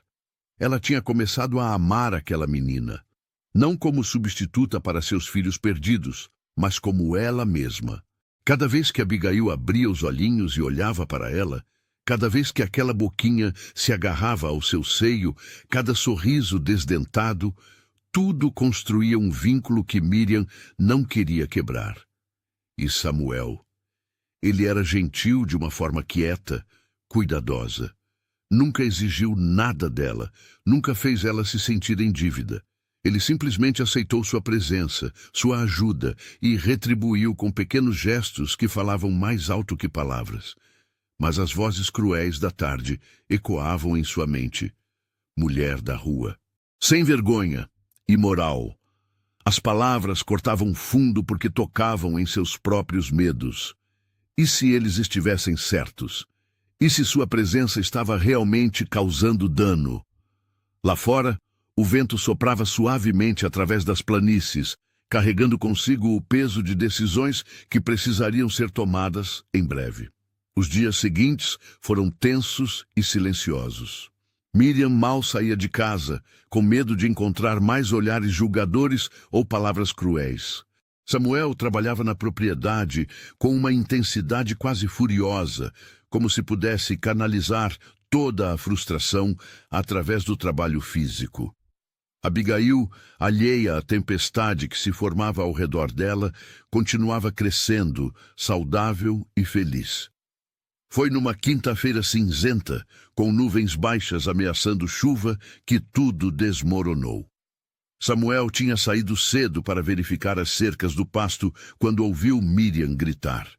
[SPEAKER 1] Ela tinha começado a amar aquela menina, não como substituta para seus filhos perdidos, mas como ela mesma. Cada vez que Abigail abria os olhinhos e olhava para ela, cada vez que aquela boquinha se agarrava ao seu seio, cada sorriso desdentado, tudo construía um vínculo que Miriam não queria quebrar. E Samuel? Ele era gentil de uma forma quieta, cuidadosa. Nunca exigiu nada dela, nunca fez ela se sentir em dívida. Ele simplesmente aceitou sua presença, sua ajuda e retribuiu com pequenos gestos que falavam mais alto que palavras. Mas as vozes cruéis da tarde ecoavam em sua mente. Mulher da rua. Sem vergonha. Imoral. As palavras cortavam fundo porque tocavam em seus próprios medos. E se eles estivessem certos? E se sua presença estava realmente causando dano? Lá fora, o vento soprava suavemente através das planícies, carregando consigo o peso de decisões que precisariam ser tomadas em breve. Os dias seguintes foram tensos e silenciosos. Miriam mal saía de casa, com medo de encontrar mais olhares julgadores ou palavras cruéis. Samuel trabalhava na propriedade com uma intensidade quase furiosa, como se pudesse canalizar toda a frustração através do trabalho físico. Abigail, alheia à tempestade que se formava ao redor dela, continuava crescendo, saudável e feliz. Foi numa quinta-feira cinzenta, com nuvens baixas ameaçando chuva, que tudo desmoronou. Samuel tinha saído cedo para verificar as cercas do pasto quando ouviu Miriam gritar.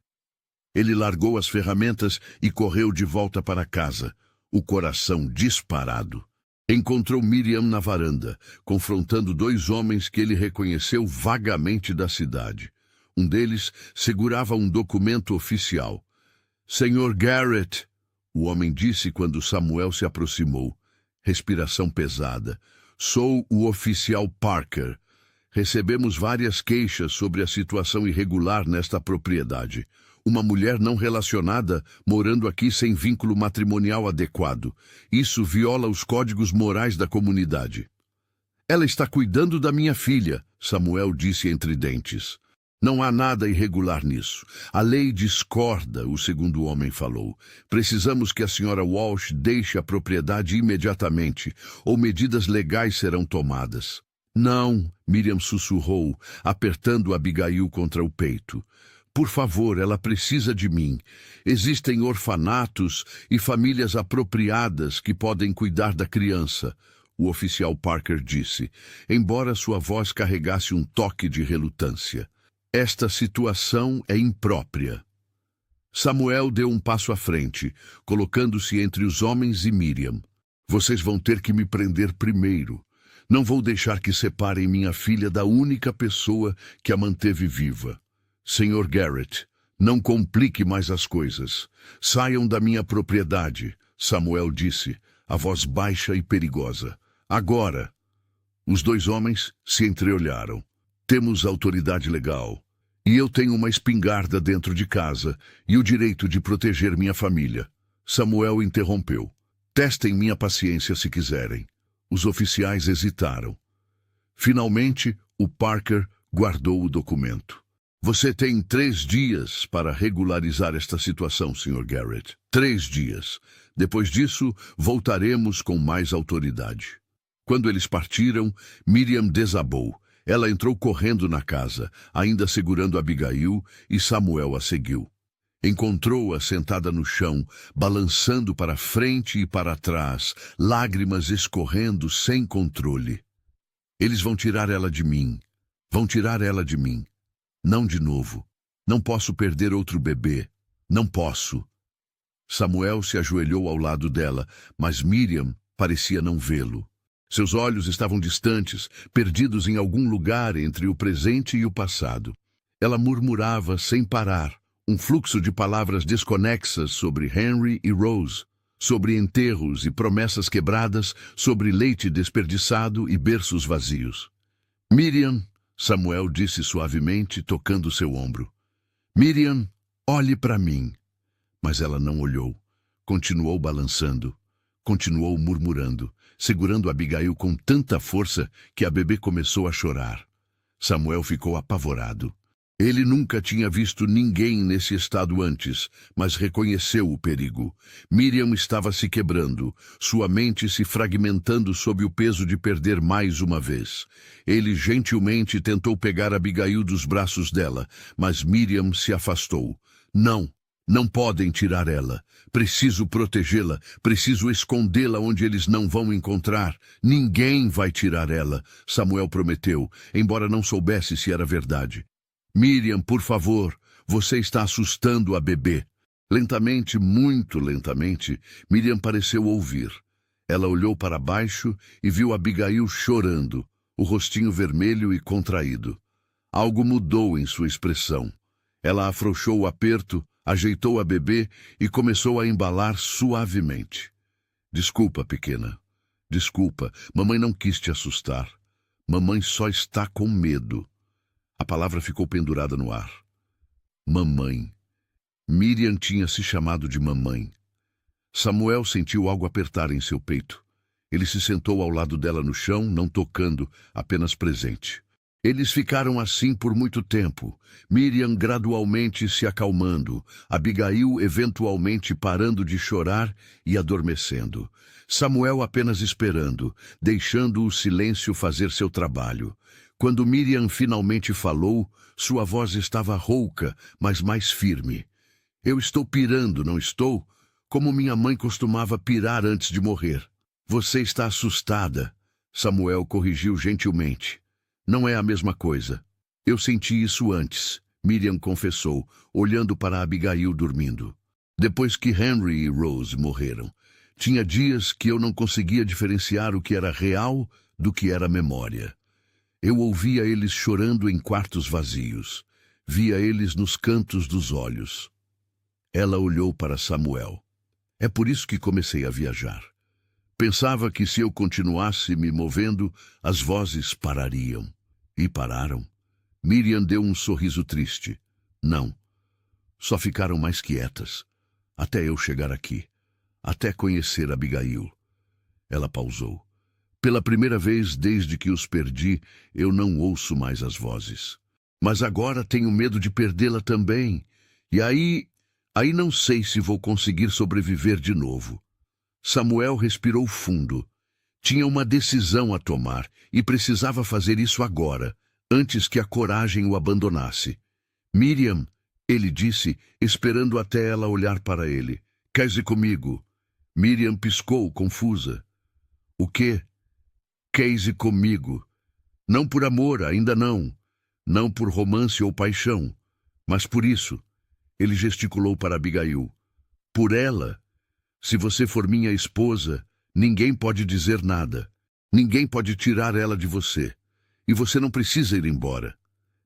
[SPEAKER 1] Ele largou as ferramentas e correu de volta para casa, o coração disparado. Encontrou Miriam na varanda, confrontando dois homens que ele reconheceu vagamente da cidade. Um deles segurava um documento oficial. Senhor Garrett, o homem disse quando Samuel se aproximou. Respiração pesada. Sou o oficial Parker. Recebemos várias queixas sobre a situação irregular nesta propriedade. Uma mulher não relacionada morando aqui sem vínculo matrimonial adequado. Isso viola os códigos morais da comunidade. Ela está cuidando da minha filha, Samuel disse entre dentes. Não há nada irregular nisso. A lei discorda, o segundo homem falou. Precisamos que a senhora Walsh deixe a propriedade imediatamente, ou medidas legais serão tomadas. Não, Miriam sussurrou, apertando Abigail contra o peito. Por favor, ela precisa de mim. Existem orfanatos e famílias apropriadas que podem cuidar da criança, o oficial Parker disse, embora sua voz carregasse um toque de relutância. Esta situação é imprópria. Samuel deu um passo à frente, colocando-se entre os homens e Miriam. Vocês vão ter que me prender primeiro. Não vou deixar que separem minha filha da única pessoa que a manteve viva. Senhor Garrett, não complique mais as coisas. Saiam da minha propriedade, Samuel disse, a voz baixa e perigosa. Agora! Os dois homens se entreolharam. Temos autoridade legal. E eu tenho uma espingarda dentro de casa e o direito de proteger minha família. Samuel interrompeu. Testem minha paciência se quiserem. Os oficiais hesitaram. Finalmente, o Parker guardou o documento. Você tem 3 dias para regularizar esta situação, Sr. Garrett. 3 dias. Depois disso, voltaremos com mais autoridade. Quando eles partiram, Miriam desabou. Ela entrou correndo na casa, ainda segurando Abigail, e Samuel a seguiu. Encontrou-a sentada no chão, balançando para frente e para trás, lágrimas escorrendo sem controle. Eles vão tirar ela de mim. Vão tirar ela de mim. Não de novo. Não posso perder outro bebê. Não posso. Samuel se ajoelhou ao lado dela, mas Miriam parecia não vê-lo. Seus olhos estavam distantes, perdidos em algum lugar entre o presente e o passado. Ela murmurava sem parar, um fluxo de palavras desconexas sobre Henry e Rose, sobre enterros e promessas quebradas, sobre leite desperdiçado e berços vazios. Miriam, Samuel disse suavemente, tocando seu ombro. Miriam, olhe para mim. Mas ela não olhou. Continuou balançando. Continuou murmurando, segurando Abigail com tanta força que a bebê começou a chorar. Samuel ficou apavorado. Ele nunca tinha visto ninguém nesse estado antes, mas reconheceu o perigo. Miriam estava se quebrando, sua mente se fragmentando sob o peso de perder mais uma vez. Ele gentilmente tentou pegar Abigail dos braços dela, mas Miriam se afastou. Não! Não podem tirar ela. Preciso protegê-la. Preciso escondê-la onde eles não vão encontrar. Ninguém vai tirar ela, Samuel prometeu, embora não soubesse se era verdade. Miriam, por favor, você está assustando a bebê. Lentamente, muito lentamente, Miriam pareceu ouvir. Ela olhou para baixo e viu Abigail chorando, o rostinho vermelho e contraído. Algo mudou em sua expressão. Ela afrouxou o aperto, ajeitou a bebê e começou a embalar suavemente. Desculpa, pequena. Desculpa, mamãe não quis te assustar. Mamãe só está com medo. A palavra ficou pendurada no ar. Mamãe. Miriam tinha se chamado de mamãe. Samuel sentiu algo apertar em seu peito. Ele se sentou ao lado dela no chão, não tocando, apenas presente. Eles ficaram assim por muito tempo, Miriam gradualmente se acalmando, Abigail eventualmente parando de chorar e adormecendo. Samuel apenas esperando, deixando o silêncio fazer seu trabalho. Quando Miriam finalmente falou, sua voz estava rouca, mas mais firme. Eu estou pirando, não estou? Como minha mãe costumava pirar antes de morrer. Você está assustada, Samuel corrigiu gentilmente. Não é a mesma coisa. Eu senti isso antes, Miriam confessou, olhando para Abigail dormindo. Depois que Henry e Rose morreram, tinha dias que eu não conseguia diferenciar o que era real do que era memória. Eu ouvia eles chorando em quartos vazios. Via eles nos cantos dos olhos. Ela olhou para Samuel. É por isso que comecei a viajar. Pensava que se eu continuasse me movendo, as vozes parariam. E pararam. Miriam deu um sorriso triste. Não. Só ficaram mais quietas. Até eu chegar aqui. Até conhecer Abigail. Ela pausou. Pela primeira vez desde que os perdi, eu não ouço mais as vozes. Mas agora tenho medo de perdê-la também. E aí não sei se vou conseguir sobreviver de novo. Samuel respirou fundo. Tinha uma decisão a tomar e precisava fazer isso agora, antes que a coragem o abandonasse. Miriam, ele disse, esperando até ela olhar para ele. Case comigo. Miriam piscou, confusa. O quê? Case comigo. Não por amor, ainda não. Não por romance ou paixão. Mas por isso. Ele gesticulou para Abigail. Por ela. Se você for minha esposa, ninguém pode dizer nada. Ninguém pode tirar ela de você. E você não precisa ir embora.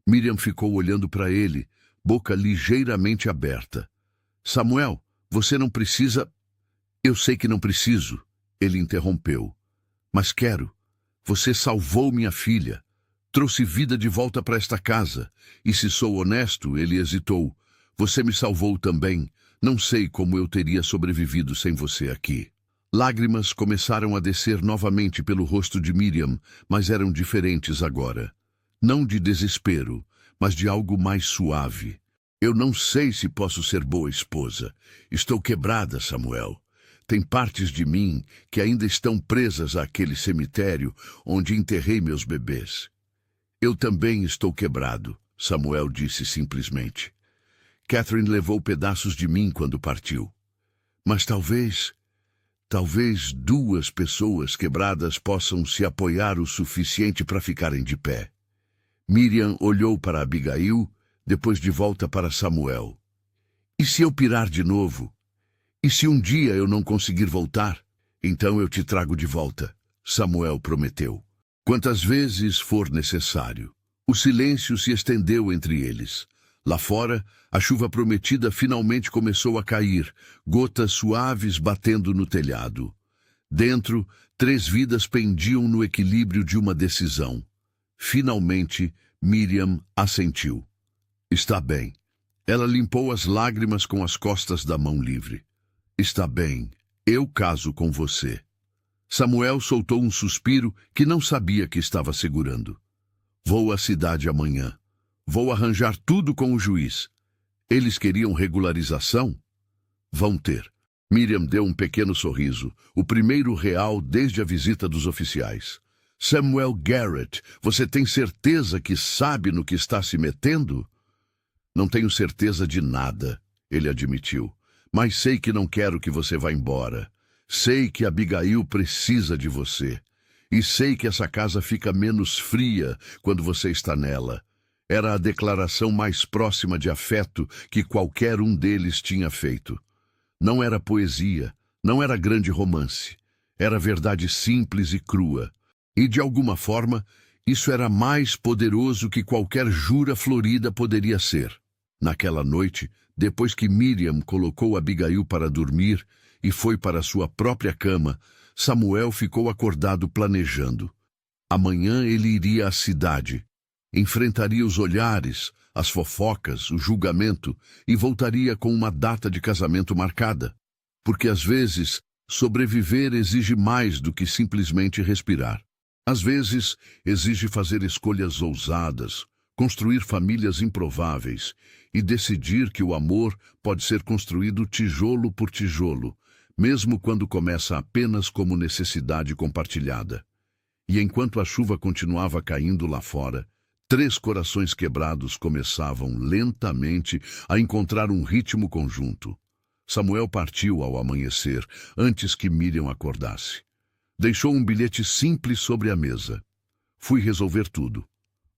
[SPEAKER 1] Miriam ficou olhando para ele, boca ligeiramente aberta. Samuel, você não precisa... Eu sei que não preciso. Ele interrompeu. Mas quero. Você salvou minha filha. Trouxe vida de volta para esta casa. E se sou honesto, ele hesitou. Você me salvou também. Não sei como eu teria sobrevivido sem você aqui. Lágrimas começaram a descer novamente pelo rosto de Miriam, mas eram diferentes agora. Não de desespero, mas de algo mais suave. Eu não sei se posso ser boa esposa. Estou quebrada, Samuel. Tem partes de mim que ainda estão presas àquele cemitério onde enterrei meus bebês. Eu também estou quebrado, Samuel disse simplesmente. Catherine levou pedaços de mim quando partiu. Mas talvez 2 pessoas quebradas possam se apoiar o suficiente para ficarem de pé. Miriam olhou para Abigail, depois de volta para Samuel. E se eu pirar de novo? E se um dia eu não conseguir voltar? Então eu te trago de volta, Samuel prometeu. Quantas vezes for necessário. O silêncio se estendeu entre eles. Lá fora, a chuva prometida finalmente começou a cair, gotas suaves batendo no telhado. Dentro, 3 vidas pendiam no equilíbrio de uma decisão. Finalmente, Miriam assentiu. Está bem. Ela limpou as lágrimas com as costas da mão livre. Está bem. Eu caso com você. Samuel soltou um suspiro que não sabia que estava segurando. Vou à cidade amanhã. Vou arranjar tudo com o juiz. Eles queriam regularização? Vão ter. Miriam deu um pequeno sorriso, o primeiro real desde a visita dos oficiais. Samuel Garrett, você tem certeza que sabe no que está se metendo? Não tenho certeza de nada, ele admitiu. Mas sei que não quero que você vá embora. Sei que Abigail precisa de você. E sei que essa casa fica menos fria quando você está nela. Era a declaração mais próxima de afeto que qualquer um deles tinha feito. Não era poesia, não era grande romance. Era verdade simples e crua. E, de alguma forma, isso era mais poderoso que qualquer jura florida poderia ser. Naquela noite, depois que Miriam colocou Abigail para dormir e foi para sua própria cama, Samuel ficou acordado planejando. Amanhã ele iria à cidade, enfrentaria os olhares, as fofocas, o julgamento e voltaria com uma data de casamento marcada. Porque às vezes, sobreviver exige mais do que simplesmente respirar. Às vezes, exige fazer escolhas ousadas, construir famílias improváveis e decidir que o amor pode ser construído tijolo por tijolo, mesmo quando começa apenas como necessidade compartilhada. E enquanto a chuva continuava caindo lá fora, 3 corações quebrados começavam lentamente a encontrar um ritmo conjunto. Samuel partiu ao amanhecer, antes que Miriam acordasse. Deixou um bilhete simples sobre a mesa. Fui resolver tudo.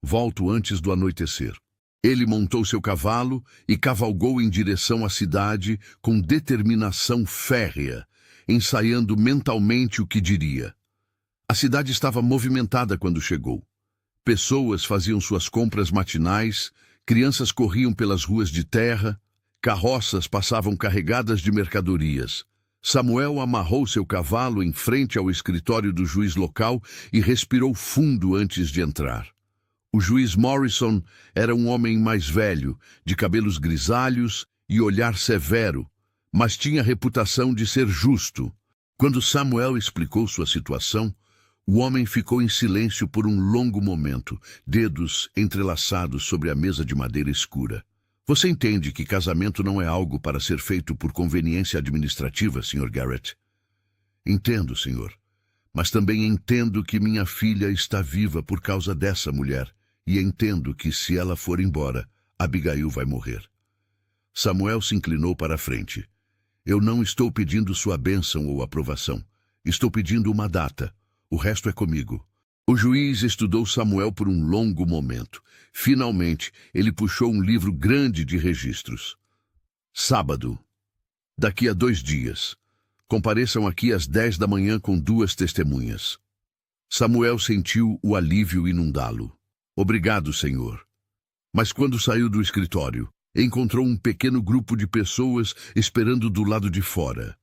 [SPEAKER 1] Volto antes do anoitecer. Ele montou seu cavalo e cavalgou em direção à cidade com determinação férrea, ensaiando mentalmente o que diria. A cidade estava movimentada quando chegou. Pessoas faziam suas compras matinais, crianças corriam pelas ruas de terra, carroças passavam carregadas de mercadorias. Samuel amarrou seu cavalo em frente ao escritório do juiz local e respirou fundo antes de entrar. O juiz Morrison era um homem mais velho, de cabelos grisalhos e olhar severo, mas tinha reputação de ser justo. Quando Samuel explicou sua situação, o homem ficou em silêncio por um longo momento, dedos entrelaçados sobre a mesa de madeira escura. Você entende que casamento não é algo para ser feito por conveniência administrativa, Sr. Garrett? Entendo, senhor. Mas também entendo que minha filha está viva por causa dessa mulher. E entendo que, se ela for embora, Abigail vai morrer. Samuel se inclinou para a frente. Eu não estou pedindo sua bênção ou aprovação. Estou pedindo uma data. O resto é comigo. O juiz estudou Samuel por um longo momento. Finalmente, ele puxou um livro grande de registros. Sábado. Daqui a 2 dias. Compareçam aqui às 10 da manhã com 2 testemunhas. Samuel sentiu o alívio inundá-lo. Obrigado, senhor. Mas quando saiu do escritório, encontrou um pequeno grupo de pessoas esperando do lado de fora.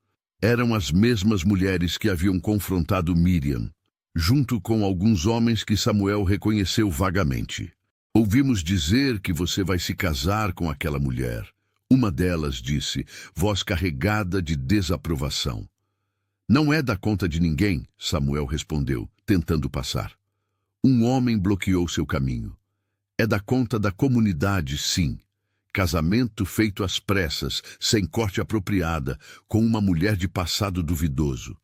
[SPEAKER 1] Eram as mesmas mulheres que haviam confrontado Miriam, junto com alguns homens que Samuel reconheceu vagamente. Ouvimos dizer que você vai se casar com aquela mulher. Uma delas disse, voz carregada de desaprovação. Não é da conta de ninguém, Samuel respondeu, tentando passar. Um homem bloqueou seu caminho. É da conta da comunidade, sim. Casamento feito às pressas, sem corte apropriada, com uma mulher de passado duvidoso.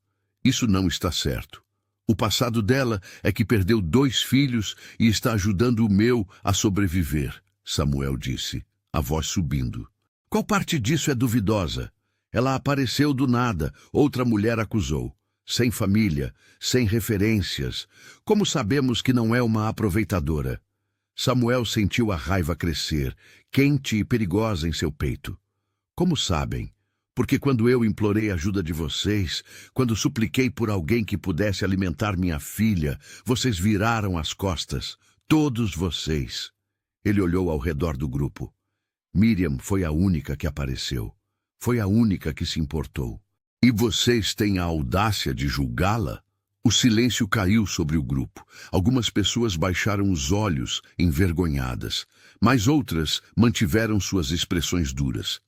[SPEAKER 1] Isso não está certo. O passado dela é que perdeu 2 filhos e está ajudando o meu a sobreviver, Samuel disse, a voz subindo. Qual parte disso é duvidosa? Ela apareceu do nada, outra mulher acusou. Sem família, sem referências. Como sabemos que não é uma aproveitadora? Samuel sentiu a raiva crescer, quente e perigosa em seu peito. Como sabem? Porque quando eu implorei a ajuda de vocês, quando supliquei por alguém que pudesse alimentar minha filha, vocês viraram as costas, todos vocês. Ele olhou ao redor do grupo. Miriam foi a única que apareceu. Foi a única que se importou. E vocês têm a audácia de julgá-la? O silêncio caiu sobre o grupo. Algumas pessoas baixaram os olhos, envergonhadas, mas outras mantiveram suas expressões duras.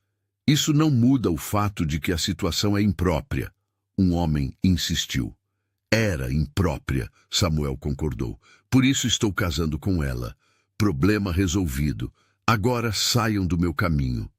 [SPEAKER 1] Isso não muda o fato de que a situação é imprópria. Um homem insistiu. Era imprópria, Samuel concordou. Por isso estou casando com ela. Problema resolvido. Agora saiam do meu caminho.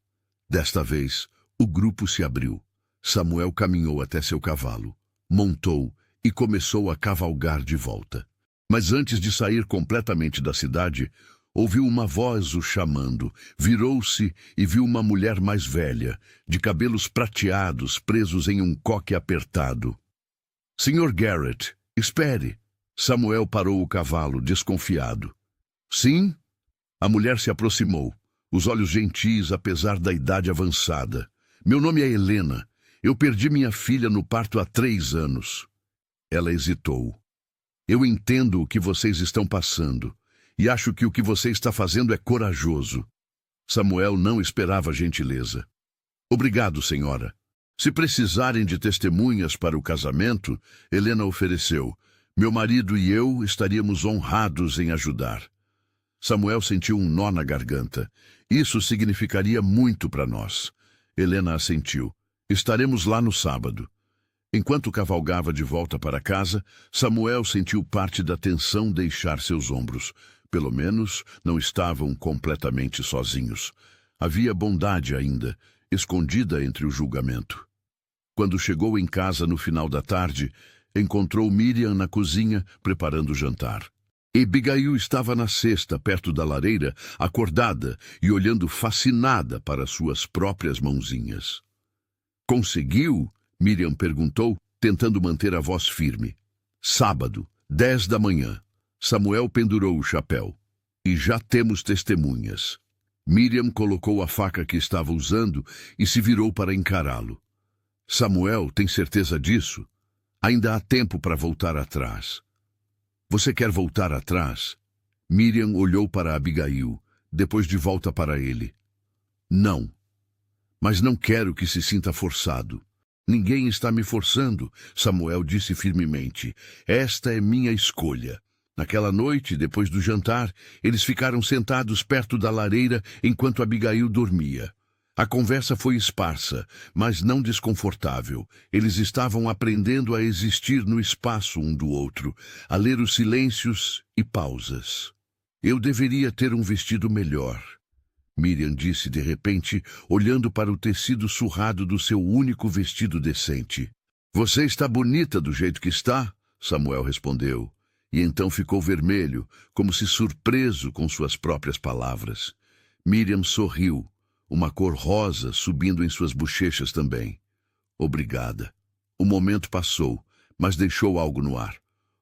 [SPEAKER 1] Desta vez, o grupo se abriu. Samuel caminhou até seu cavalo, montou e começou a cavalgar de volta. Mas antes de sair completamente da cidade, ouviu uma voz o chamando, virou-se e viu uma mulher mais velha, de cabelos prateados presos em um coque apertado. Sr. Garrett, espere. Samuel parou o cavalo, desconfiado. Sim? A mulher se aproximou, os olhos gentis apesar da idade avançada. Meu nome é Helena. Eu perdi minha filha no parto há 3 anos. Ela hesitou. Eu entendo o que vocês estão passando e acho que o que você está fazendo é corajoso. Samuel não esperava gentileza. Obrigado, senhora. Se precisarem de testemunhas para o casamento, Helena ofereceu. Meu marido e eu estaríamos honrados em ajudar. Samuel sentiu um nó na garganta. Isso significaria muito para nós. Helena assentiu. Estaremos lá no sábado. Enquanto cavalgava de volta para casa, Samuel sentiu parte da tensão deixar seus ombros. Pelo menos não estavam completamente sozinhos. Havia bondade ainda, escondida entre o julgamento. Quando chegou em casa no final da tarde, encontrou Miriam na cozinha preparando o jantar. Abigail estava na cesta, perto da lareira, acordada e olhando fascinada para suas próprias mãozinhas. Conseguiu? Miriam perguntou, tentando manter a voz firme. Sábado, 10 da manhã. Samuel pendurou o chapéu. E já temos testemunhas. Miriam colocou a faca que estava usando e se virou para encará-lo. Samuel, tem certeza disso? Ainda há tempo para voltar atrás. Você quer voltar atrás? Miriam olhou para Abigail, depois de volta para ele. Não. Mas não quero que se sinta forçado. Ninguém está me forçando, Samuel disse firmemente. Esta é minha escolha. Naquela noite, depois do jantar, eles ficaram sentados perto da lareira enquanto Abigail dormia. A conversa foi esparsa, mas não desconfortável. Eles estavam aprendendo a existir no espaço um do outro, a ler os silêncios e pausas. Eu deveria ter um vestido melhor, Miriam disse de repente, olhando para o tecido surrado do seu único vestido decente. Você está bonita do jeito que está, Samuel respondeu. E então ficou vermelho, como se surpreso com suas próprias palavras. Miriam sorriu, uma cor rosa subindo em suas bochechas também. Obrigada. O momento passou, mas deixou algo no ar.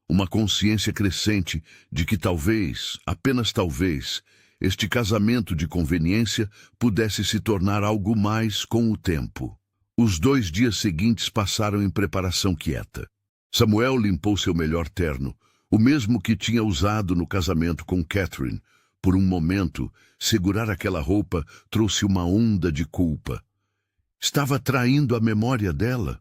[SPEAKER 1] Uma consciência crescente de que talvez, apenas talvez, este casamento de conveniência pudesse se tornar algo mais com o tempo. Os 2 dias seguintes passaram em preparação quieta. Samuel limpou seu melhor terno, o mesmo que tinha usado no casamento com Catherine. Por um momento, segurar aquela roupa trouxe uma onda de culpa. Estava traindo a memória dela.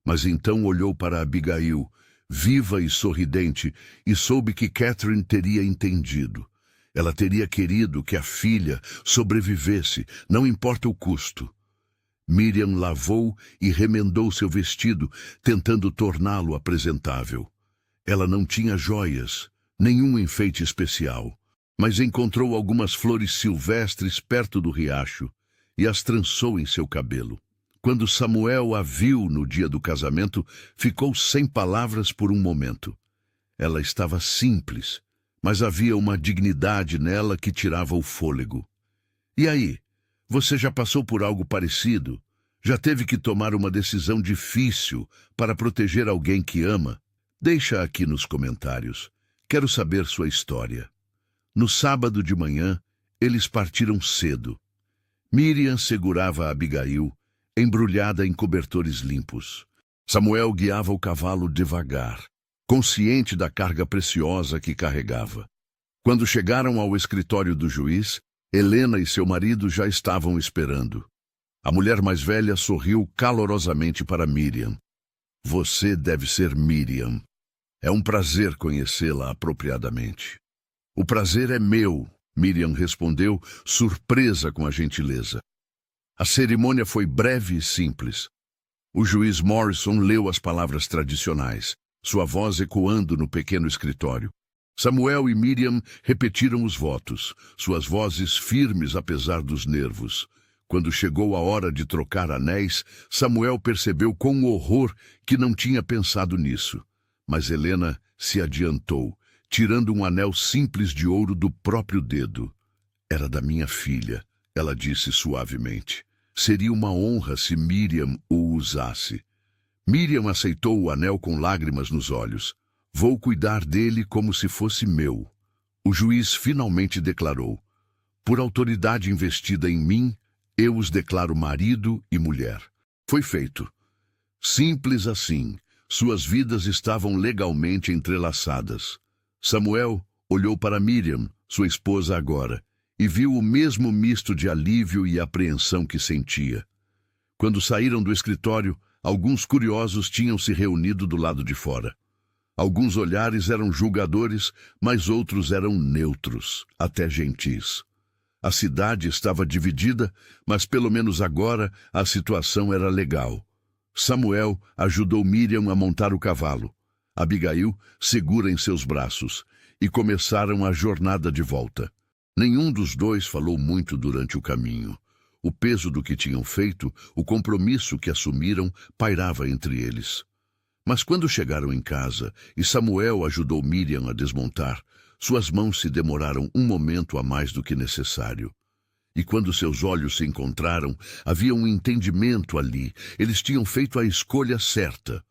[SPEAKER 1] Mas então olhou para Abigail, viva e sorridente, e soube que Catherine teria entendido. Ela teria querido que a filha sobrevivesse, não importa o custo. Miriam lavou e remendou seu vestido, tentando torná-lo apresentável. Ela não tinha joias, nenhum enfeite especial, mas encontrou algumas flores silvestres perto do riacho e as trançou em seu cabelo. Quando Samuel a viu no dia do casamento, ficou sem palavras por um momento. Ela estava simples, mas havia uma dignidade nela que tirava o fôlego. E aí? Você já passou por algo parecido? Já teve que tomar uma decisão difícil para proteger alguém que ama? Deixa aqui nos comentários. Quero saber sua história. No sábado de manhã, eles partiram cedo. Miriam segurava Abigail, embrulhada em cobertores limpos. Samuel guiava o cavalo devagar, consciente da carga preciosa que carregava. Quando chegaram ao escritório do juiz, Helena e seu marido já estavam esperando. A mulher mais velha sorriu calorosamente para Miriam. Você deve ser Miriam. É um prazer conhecê-la apropriadamente. O prazer é meu, Miriam respondeu, surpresa com a gentileza. A cerimônia foi breve e simples. O juiz Morrison leu as palavras tradicionais, sua voz ecoando no pequeno escritório. Samuel e Miriam repetiram os votos, suas vozes firmes apesar dos nervos. Quando chegou a hora de trocar anéis, Samuel percebeu com horror que não tinha pensado nisso. Mas Helena se adiantou, tirando um anel simples de ouro do próprio dedo. Era da minha filha, ela disse suavemente. Seria uma honra se Miriam o usasse. Miriam aceitou o anel com lágrimas nos olhos. Vou cuidar dele como se fosse meu. O juiz finalmente declarou. Por autoridade investida em mim, eu os declaro marido e mulher. Foi feito. Simples assim, suas vidas estavam legalmente entrelaçadas. Samuel olhou para Miriam, sua esposa agora, e viu o mesmo misto de alívio e apreensão que sentia. Quando saíram do escritório, alguns curiosos tinham se reunido do lado de fora. Alguns olhares eram julgadores, mas outros eram neutros, até gentis. A cidade estava dividida, mas pelo menos agora a situação era legal. Samuel ajudou Miriam a montar o cavalo. Abigail segura em seus braços, e começaram a jornada de volta. Nenhum dos dois falou muito durante o caminho. O peso do que tinham feito, o compromisso que assumiram, pairava entre eles. Mas quando chegaram em casa e Samuel ajudou Miriam a desmontar, suas mãos se demoraram um momento a mais do que necessário. E quando seus olhos se encontraram, havia um entendimento ali. Eles tinham feito a escolha certa.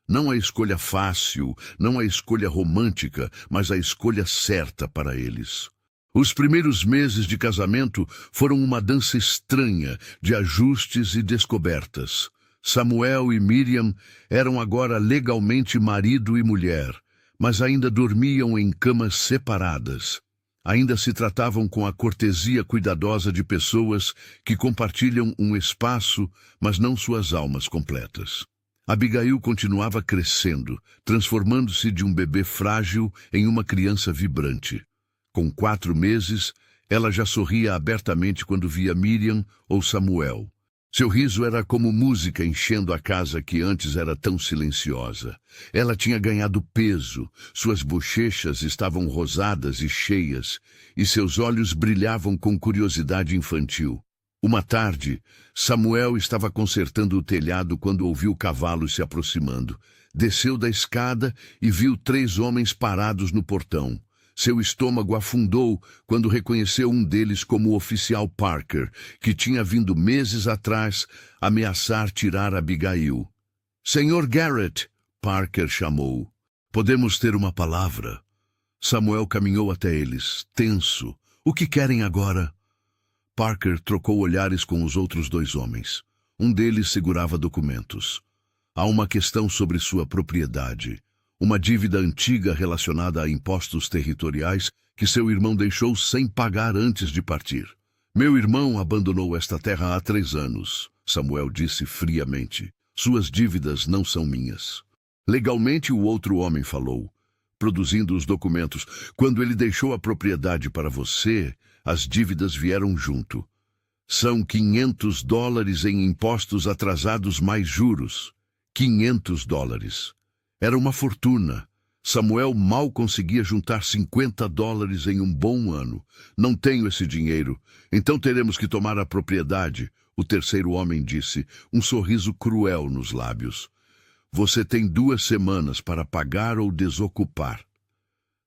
[SPEAKER 1] Não a escolha fácil, não a escolha romântica, mas a escolha certa para eles. Os primeiros meses de casamento foram uma dança estranha de ajustes e descobertas. Samuel e Miriam eram agora legalmente marido e mulher, mas ainda dormiam em camas separadas. Ainda se tratavam com a cortesia cuidadosa de pessoas que compartilham um espaço, mas não suas almas completas. Abigail continuava crescendo, transformando-se de um bebê frágil em uma criança vibrante. Com 4 meses, ela já sorria abertamente quando via Miriam ou Samuel. Seu riso era como música enchendo a casa que antes era tão silenciosa. Ela tinha ganhado peso, suas bochechas estavam rosadas e cheias, e seus olhos brilhavam com curiosidade infantil. Uma tarde, Samuel estava consertando o telhado quando ouviu cavalos se aproximando. Desceu da escada e viu 3 homens parados no portão. Seu estômago afundou quando reconheceu um deles como o oficial Parker, que tinha vindo meses atrás ameaçar tirar Abigail. Senhor Garrett, Parker chamou. Podemos ter uma palavra? Samuel caminhou até eles, tenso. O que querem agora? Parker trocou olhares com os outros 2 homens. Um deles segurava documentos. Há uma questão sobre sua propriedade. Uma dívida antiga relacionada a impostos territoriais que seu irmão deixou sem pagar antes de partir. Meu irmão abandonou esta terra há 3 anos, Samuel disse friamente. Suas dívidas não são minhas. Legalmente, o outro homem falou, produzindo os documentos. Quando ele deixou a propriedade para você, as dívidas vieram junto. São $500 em impostos atrasados mais juros. $500. Era uma fortuna. Samuel mal conseguia juntar $50 em um bom ano. Não tenho esse dinheiro, então teremos que tomar a propriedade, o terceiro homem disse, um sorriso cruel nos lábios. Você tem 2 semanas para pagar ou desocupar.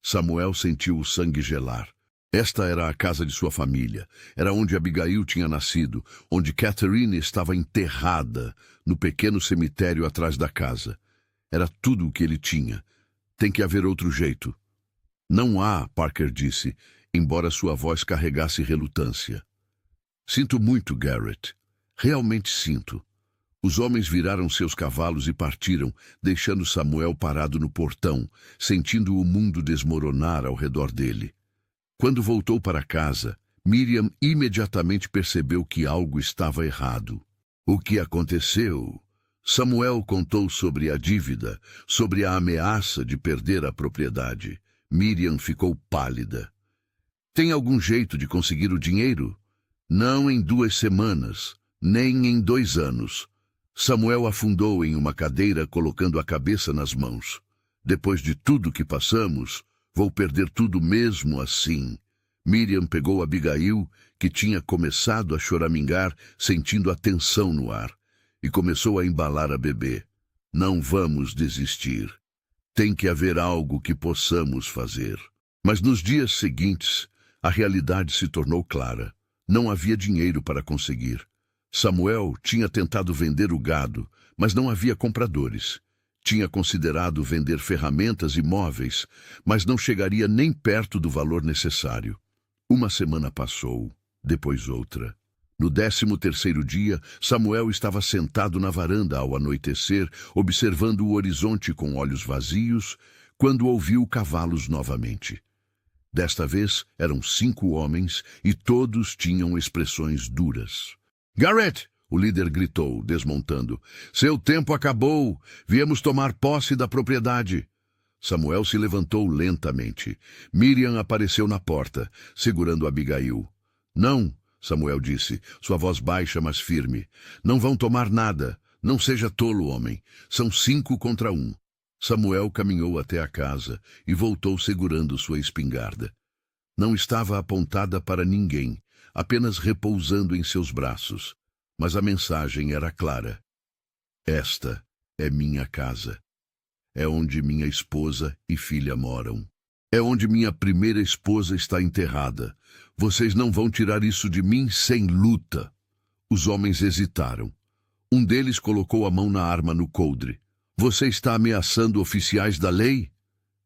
[SPEAKER 1] Samuel sentiu o sangue gelar. Esta era a casa de sua família. Era onde Abigail tinha nascido, onde Catherine estava enterrada, no pequeno cemitério atrás da casa. Era tudo o que ele tinha. Tem que haver outro jeito. Não há, Parker disse, embora sua voz carregasse relutância. Sinto muito, Garrett. Realmente sinto. Os homens viraram seus cavalos e partiram, deixando Samuel parado no portão, sentindo o mundo desmoronar ao redor dele. Quando voltou para casa, Miriam imediatamente percebeu que algo estava errado. O que aconteceu? Samuel contou sobre a dívida, sobre a ameaça de perder a propriedade. Miriam ficou pálida. Tem algum jeito de conseguir o dinheiro? Não em 2 semanas, nem em 2 anos. Samuel afundou em uma cadeira, colocando a cabeça nas mãos. Depois de tudo que passamos, vou perder tudo mesmo assim. Miriam pegou Abigail, que tinha começado a choramingar, sentindo a tensão no ar, e começou a embalar a bebê. Não vamos desistir. Tem que haver algo que possamos fazer. Mas nos dias seguintes, a realidade se tornou clara. Não havia dinheiro para conseguir. Samuel tinha tentado vender o gado, mas não havia compradores. Tinha considerado vender ferramentas e móveis, mas não chegaria nem perto do valor necessário. Uma semana passou, depois outra. No 13º dia, Samuel estava sentado na varanda ao anoitecer, observando o horizonte com olhos vazios, quando ouviu cavalos novamente. Desta vez, eram 5 homens e todos tinham expressões duras. Garrett! O líder gritou, desmontando. Seu tempo acabou! Viemos tomar posse da propriedade! Samuel se levantou lentamente. Miriam apareceu na porta, segurando Abigail. Não! Samuel disse, sua voz baixa, mas firme. Não vão tomar nada. Não seja tolo, homem. São 5 contra 1. Samuel caminhou até a casa e voltou segurando sua espingarda. Não estava apontada para ninguém, apenas repousando em seus braços. Mas a mensagem era clara. Esta é minha casa. É onde minha esposa e filha moram. É onde minha primeira esposa está enterrada. Vocês não vão tirar isso de mim sem luta. Os homens hesitaram. Um deles colocou a mão na arma no coldre. Você está ameaçando oficiais da lei?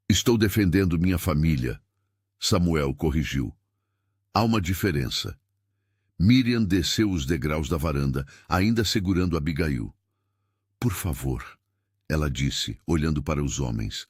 [SPEAKER 1] Estou defendendo minha família. Samuel corrigiu. Há uma diferença. Miriam desceu os degraus da varanda, ainda segurando Abigail. Por favor, ela disse, olhando para os homens.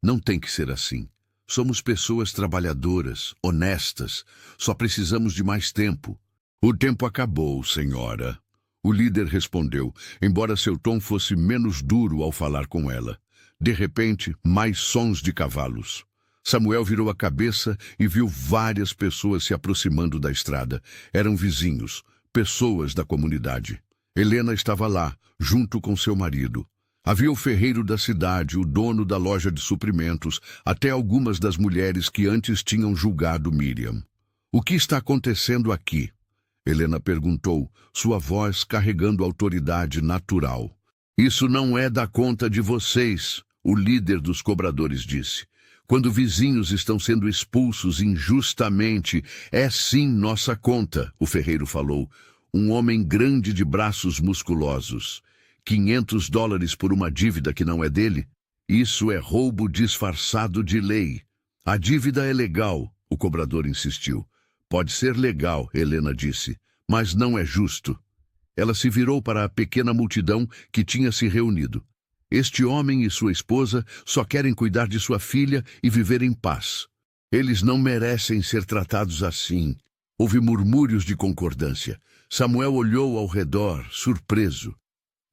[SPEAKER 1] Não tem que ser assim. Somos pessoas trabalhadoras, honestas. Só precisamos de mais tempo. O tempo acabou, senhora. O líder respondeu, embora seu tom fosse menos duro ao falar com ela. De repente, mais sons de cavalos. Samuel virou a cabeça e viu várias pessoas se aproximando da estrada. Eram vizinhos, pessoas da comunidade. Helena estava lá, junto com seu marido. Havia o ferreiro da cidade, o dono da loja de suprimentos, até algumas das mulheres que antes tinham julgado Miriam. O que está acontecendo aqui? Helena perguntou, sua voz carregando autoridade natural. Isso não é da conta de vocês, o líder dos cobradores disse. Quando vizinhos estão sendo expulsos injustamente, é sim nossa conta, o ferreiro falou. Um homem grande de braços musculosos. $500 por uma dívida que não é dele? Isso é roubo disfarçado de lei. A dívida é legal, o cobrador insistiu. Pode ser legal, Helena disse, mas não é justo. Ela se virou para a pequena multidão que tinha se reunido. Este homem e sua esposa só querem cuidar de sua filha e viver em paz. Eles não merecem ser tratados assim. Houve murmúrios de concordância. Samuel olhou ao redor, surpreso.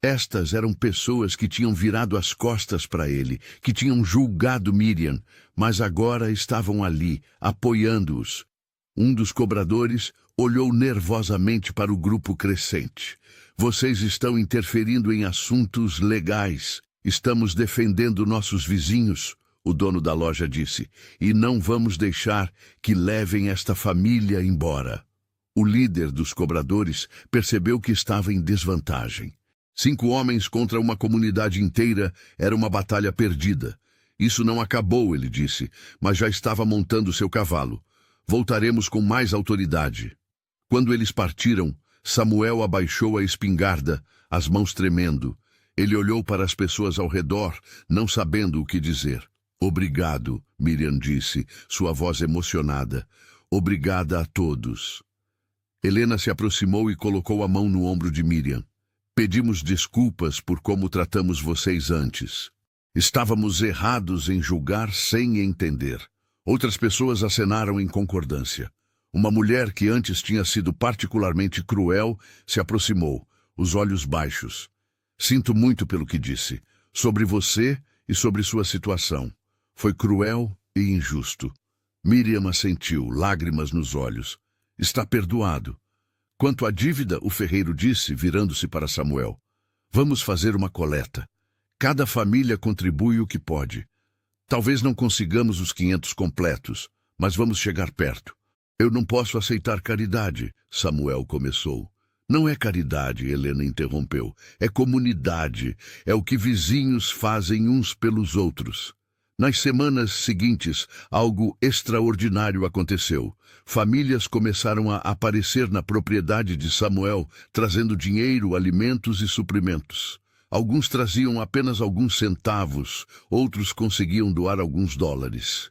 [SPEAKER 1] Estas eram pessoas que tinham virado as costas para ele, que tinham julgado Miriam, mas agora estavam ali, apoiando-os. Um dos cobradores olhou nervosamente para o grupo crescente. Vocês estão interferindo em assuntos legais. Estamos defendendo nossos vizinhos, o dono da loja disse, e não vamos deixar que levem esta família embora. O líder dos cobradores percebeu que estava em desvantagem. 5 homens contra uma comunidade inteira era uma batalha perdida. Isso não acabou, ele disse, mas já estava montando seu cavalo. Voltaremos com mais autoridade. Quando eles partiram, Samuel abaixou a espingarda, as mãos tremendo. Ele olhou para as pessoas ao redor, não sabendo o que dizer. Obrigado, Miriam disse, sua voz emocionada. Obrigada a todos. Helena se aproximou e colocou a mão no ombro de Miriam. Pedimos desculpas por como tratamos vocês antes. Estávamos errados em julgar sem entender. Outras pessoas acenaram em concordância. Uma mulher que antes tinha sido particularmente cruel se aproximou, os olhos baixos. Sinto muito pelo que disse, sobre você e sobre sua situação. Foi cruel e injusto. Miriam assentiu, lágrimas nos olhos. Está perdoado. Quanto à dívida, o ferreiro disse, virando-se para Samuel. Vamos fazer uma coleta. Cada família contribui o que pode. Talvez não consigamos os 500 completos, mas vamos chegar perto. Eu não posso aceitar caridade, Samuel começou. Não é caridade, Helena interrompeu. É comunidade. É o que vizinhos fazem uns pelos outros. Nas semanas seguintes, algo extraordinário aconteceu. Famílias começaram a aparecer na propriedade de Samuel, trazendo dinheiro, alimentos e suprimentos. Alguns traziam apenas alguns centavos, outros conseguiam doar alguns dólares.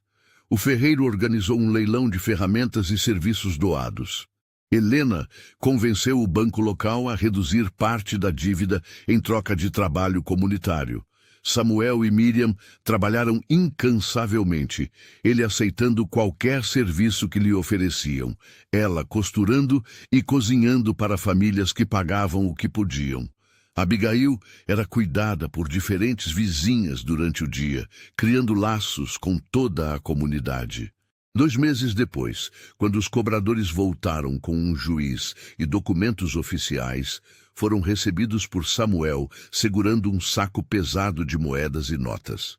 [SPEAKER 1] O ferreiro organizou um leilão de ferramentas e serviços doados. Helena convenceu o banco local a reduzir parte da dívida em troca de trabalho comunitário. Samuel e Miriam trabalharam incansavelmente, ele aceitando qualquer serviço que lhe ofereciam, ela costurando e cozinhando para famílias que pagavam o que podiam. Abigail era cuidada por diferentes vizinhas durante o dia, criando laços com toda a comunidade. 2 meses depois, quando os cobradores voltaram com um juiz e documentos oficiais, foram recebidos por Samuel, segurando um saco pesado de moedas e notas.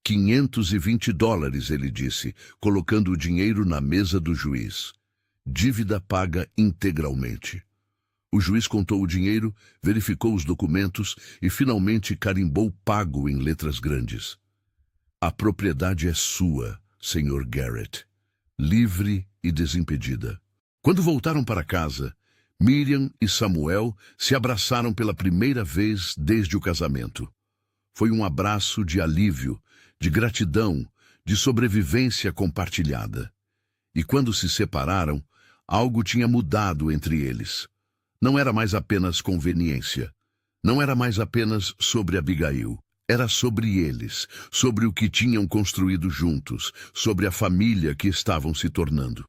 [SPEAKER 1] $520, ele disse, colocando o dinheiro na mesa do juiz. Dívida paga integralmente. O juiz contou o dinheiro, verificou os documentos e finalmente carimbou pago em letras grandes. A propriedade é sua, Sr. Garrett, livre e desimpedida. Quando voltaram para casa, Miriam e Samuel se abraçaram pela primeira vez desde o casamento. Foi um abraço de alívio, de gratidão, de sobrevivência compartilhada. E quando se separaram, algo tinha mudado entre eles. Não era mais apenas conveniência. Não era mais apenas sobre Abigail. Era sobre eles, sobre o que tinham construído juntos, sobre a família que estavam se tornando.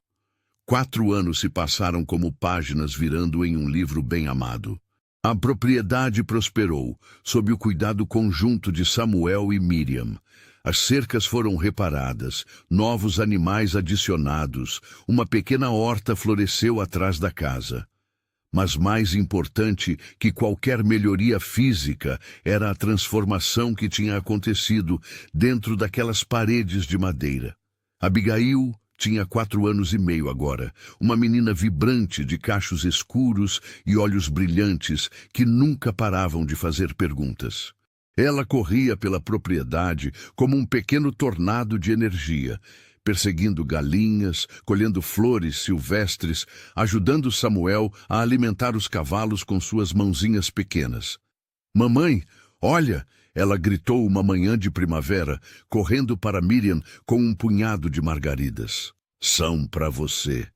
[SPEAKER 1] 4 anos se passaram como páginas virando em um livro bem amado. A propriedade prosperou, sob o cuidado conjunto de Samuel e Miriam. As cercas foram reparadas, novos animais adicionados, uma pequena horta floresceu atrás da casa. Mas mais importante que qualquer melhoria física era a transformação que tinha acontecido dentro daquelas paredes de madeira. Abigail tinha 4 anos e meio agora, uma menina vibrante de cachos escuros e olhos brilhantes que nunca paravam de fazer perguntas. Ela corria pela propriedade como um pequeno tornado de energia, perseguindo galinhas, colhendo flores silvestres, ajudando Samuel a alimentar os cavalos com suas mãozinhas pequenas. "Mamãe, olha!" ela gritou uma manhã de primavera, correndo para Miriam com um punhado de margaridas. "São para você."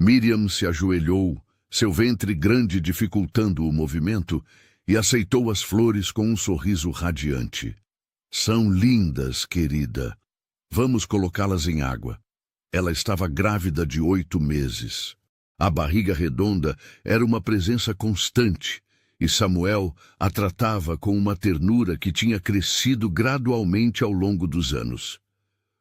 [SPEAKER 1] Miriam se ajoelhou, seu ventre grande dificultando o movimento, e aceitou as flores com um sorriso radiante. "São lindas, querida. Vamos colocá-las em água." Ela estava grávida de 8 meses. A barriga redonda era uma presença constante, e Samuel a tratava com uma ternura que tinha crescido gradualmente ao longo dos anos.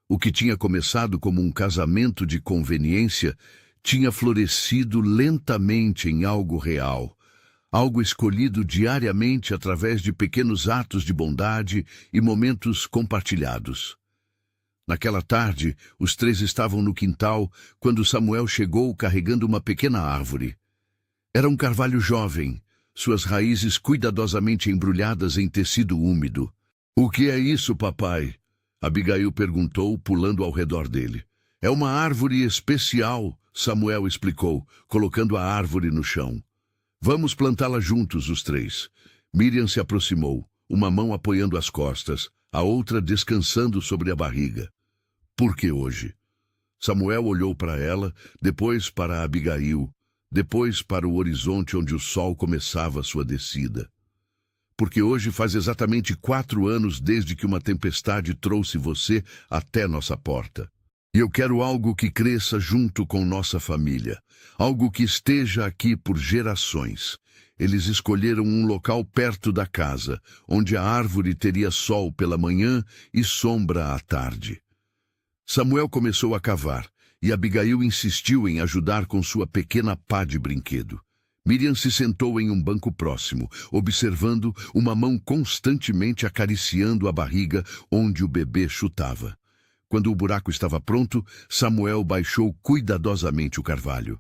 [SPEAKER 1] O que tinha começado como um casamento de conveniência tinha florescido lentamente em algo real, algo escolhido diariamente através de pequenos atos de bondade e momentos compartilhados. Naquela tarde, os três estavam no quintal quando Samuel chegou carregando uma pequena árvore. Era um carvalho jovem, suas raízes cuidadosamente embrulhadas em tecido úmido. "O que é isso, papai?" Abigail perguntou, pulando ao redor dele. "É uma árvore especial", Samuel explicou, colocando a árvore no chão. "Vamos plantá-la juntos, os três." Miriam se aproximou, uma mão apoiando as costas, a outra descansando sobre a barriga. "Por que hoje?" Samuel olhou para ela, depois para Abigail, depois para o horizonte onde o sol começava sua descida. "Porque hoje faz exatamente 4 anos desde que uma tempestade trouxe você até nossa porta. E eu quero algo que cresça junto com nossa família, algo que esteja aqui por gerações." Eles escolheram um local perto da casa, onde a árvore teria sol pela manhã e sombra à tarde. Samuel começou a cavar, e Abigail insistiu em ajudar com sua pequena pá de brinquedo. Miriam se sentou em um banco próximo, observando uma mão constantemente acariciando a barriga onde o bebê chutava. Quando o buraco estava pronto, Samuel baixou cuidadosamente o carvalho.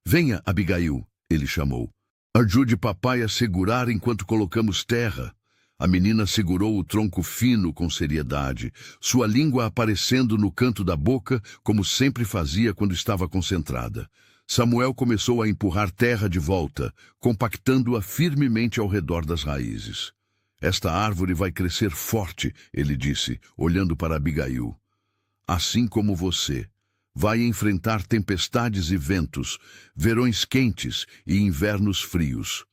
[SPEAKER 1] "Venha, Abigail", ele chamou. "Ajude papai a segurar enquanto colocamos terra." A menina segurou o tronco fino com seriedade, sua língua aparecendo no canto da boca, como sempre fazia quando estava concentrada. Samuel começou a empurrar terra de volta, compactando-a firmemente ao redor das raízes. "Esta árvore vai crescer forte", ele disse, olhando para Abigail. "Assim como você. Vai enfrentar tempestades e ventos, verões quentes e invernos frios.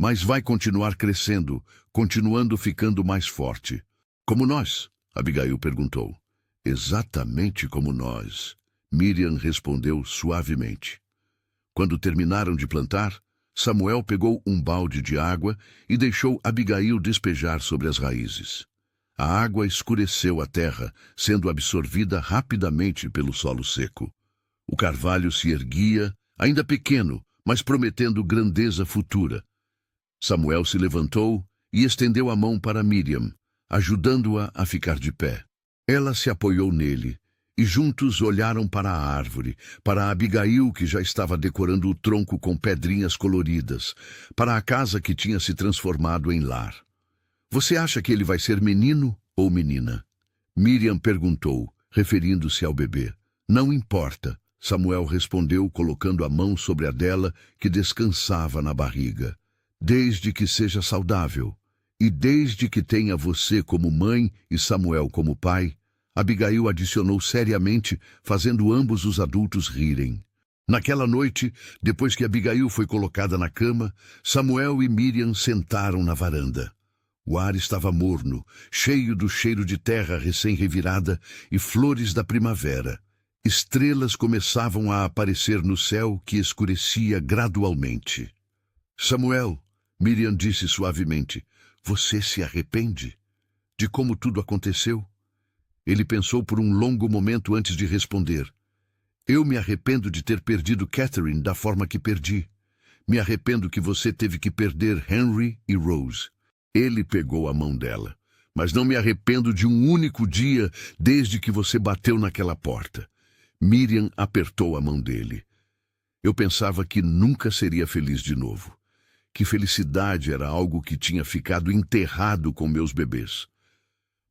[SPEAKER 1] Mas vai continuar crescendo, continuando ficando mais forte." "Como nós?" Abigail perguntou. "Exatamente como nós", Miriam respondeu suavemente. Quando terminaram de plantar, Samuel pegou um balde de água e deixou Abigail despejar sobre as raízes. A água escureceu a terra, sendo absorvida rapidamente pelo solo seco. O carvalho se erguia, ainda pequeno, mas prometendo grandeza futura. Samuel se levantou e estendeu a mão para Miriam, ajudando-a a ficar de pé. Ela se apoiou nele, e juntos olharam para a árvore, para Abigail, que já estava decorando o tronco com pedrinhas coloridas, para a casa que tinha se transformado em lar. "Você acha que ele vai ser menino ou menina?" Miriam perguntou, referindo-se ao bebê. "Não importa", Samuel respondeu, colocando a mão sobre a dela, que descansava na barriga. "Desde que seja saudável, e desde que tenha você como mãe e Samuel como pai", Abigail adicionou seriamente, fazendo ambos os adultos rirem. Naquela noite, depois que Abigail foi colocada na cama, Samuel e Miriam sentaram na varanda. O ar estava morno, cheio do cheiro de terra recém-revirada e flores da primavera. Estrelas começavam a aparecer no céu, que escurecia gradualmente. "Samuel", Miriam disse suavemente, "você se arrepende de como tudo aconteceu?" Ele pensou por um longo momento antes de responder. "Eu me arrependo de ter perdido Catherine da forma que perdi. Me arrependo que você teve que perder Henry e Rose." Ele pegou a mão dela. "Mas não me arrependo de um único dia desde que você bateu naquela porta." Miriam apertou a mão dele. "Eu pensava que nunca seria feliz de novo. Que felicidade era algo que tinha ficado enterrado com meus bebês.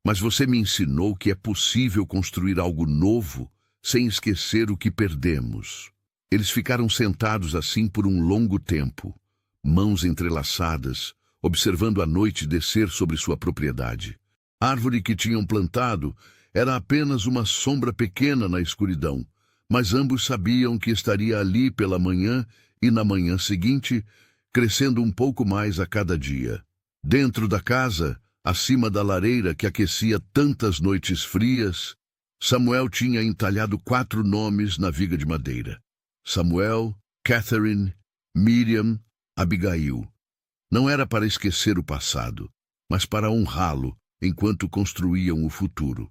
[SPEAKER 1] Mas você me ensinou que é possível construir algo novo sem esquecer o que perdemos." Eles ficaram sentados assim por um longo tempo, mãos entrelaçadas, observando a noite descer sobre sua propriedade. A árvore que tinham plantado era apenas uma sombra pequena na escuridão, mas ambos sabiam que estaria ali pela manhã e na manhã seguinte, crescendo um pouco mais a cada dia. Dentro da casa, acima da lareira que aquecia tantas noites frias, Samuel tinha entalhado 4 nomes na viga de madeira: Samuel, Catherine, Miriam, Abigail. Não era para esquecer o passado, mas para honrá-lo enquanto construíam o futuro.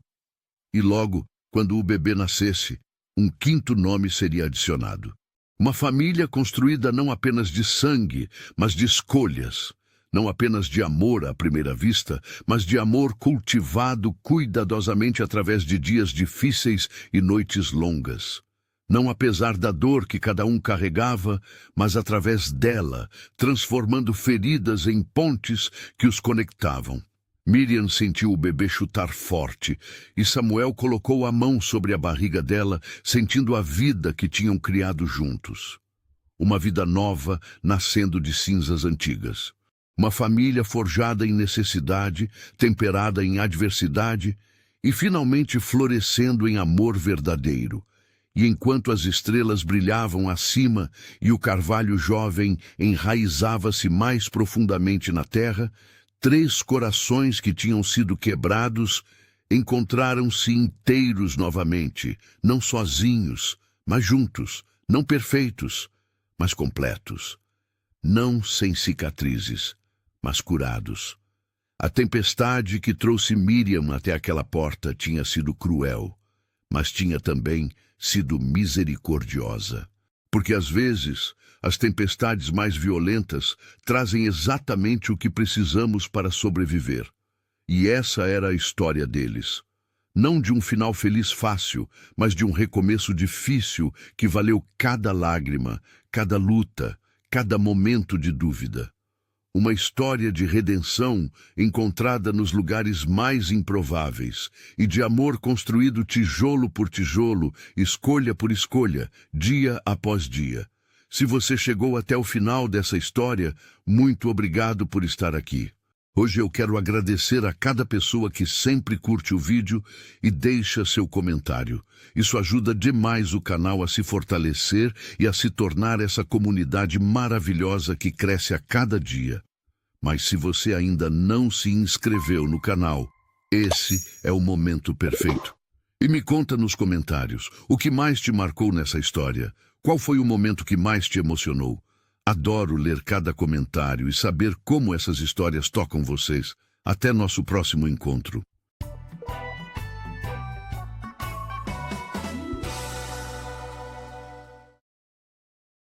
[SPEAKER 1] E logo, quando o bebê nascesse, um quinto nome seria adicionado. Uma família construída não apenas de sangue, mas de escolhas. Não apenas de amor à primeira vista, mas de amor cultivado cuidadosamente através de dias difíceis e noites longas. Não apesar da dor que cada um carregava, mas através dela, transformando feridas em pontes que os conectavam. Miriam sentiu o bebê chutar forte, e Samuel colocou a mão sobre a barriga dela, sentindo a vida que tinham criado juntos. Uma vida nova nascendo de cinzas antigas. Uma família forjada em necessidade, temperada em adversidade e finalmente florescendo em amor verdadeiro. E enquanto as estrelas brilhavam acima e o carvalho jovem enraizava-se mais profundamente na terra, 3 corações que tinham sido quebrados encontraram-se inteiros novamente, não sozinhos, mas juntos, não perfeitos, mas completos, não sem cicatrizes, mas curados. A tempestade que trouxe Miriam até aquela porta tinha sido cruel, mas tinha também sido misericordiosa. Porque às vezes, as tempestades mais violentas trazem exatamente o que precisamos para sobreviver. E essa era a história deles. Não de um final feliz fácil, mas de um recomeço difícil que valeu cada lágrima, cada luta, cada momento de dúvida. Uma história de redenção encontrada nos lugares mais improváveis e de amor construído tijolo por tijolo, escolha por escolha, dia após dia. Se você chegou até o final dessa história, muito obrigado por estar aqui. Hoje eu quero agradecer a cada pessoa que sempre curte o vídeo e deixa seu comentário. Isso ajuda demais o canal a se fortalecer e a se tornar essa comunidade maravilhosa que cresce a cada dia. Mas se você ainda não se inscreveu no canal, esse é o momento perfeito. E me conta nos comentários, o que mais te marcou nessa história? Qual foi o momento que mais te emocionou? Adoro ler cada comentário e saber como essas histórias tocam vocês. Até nosso próximo encontro.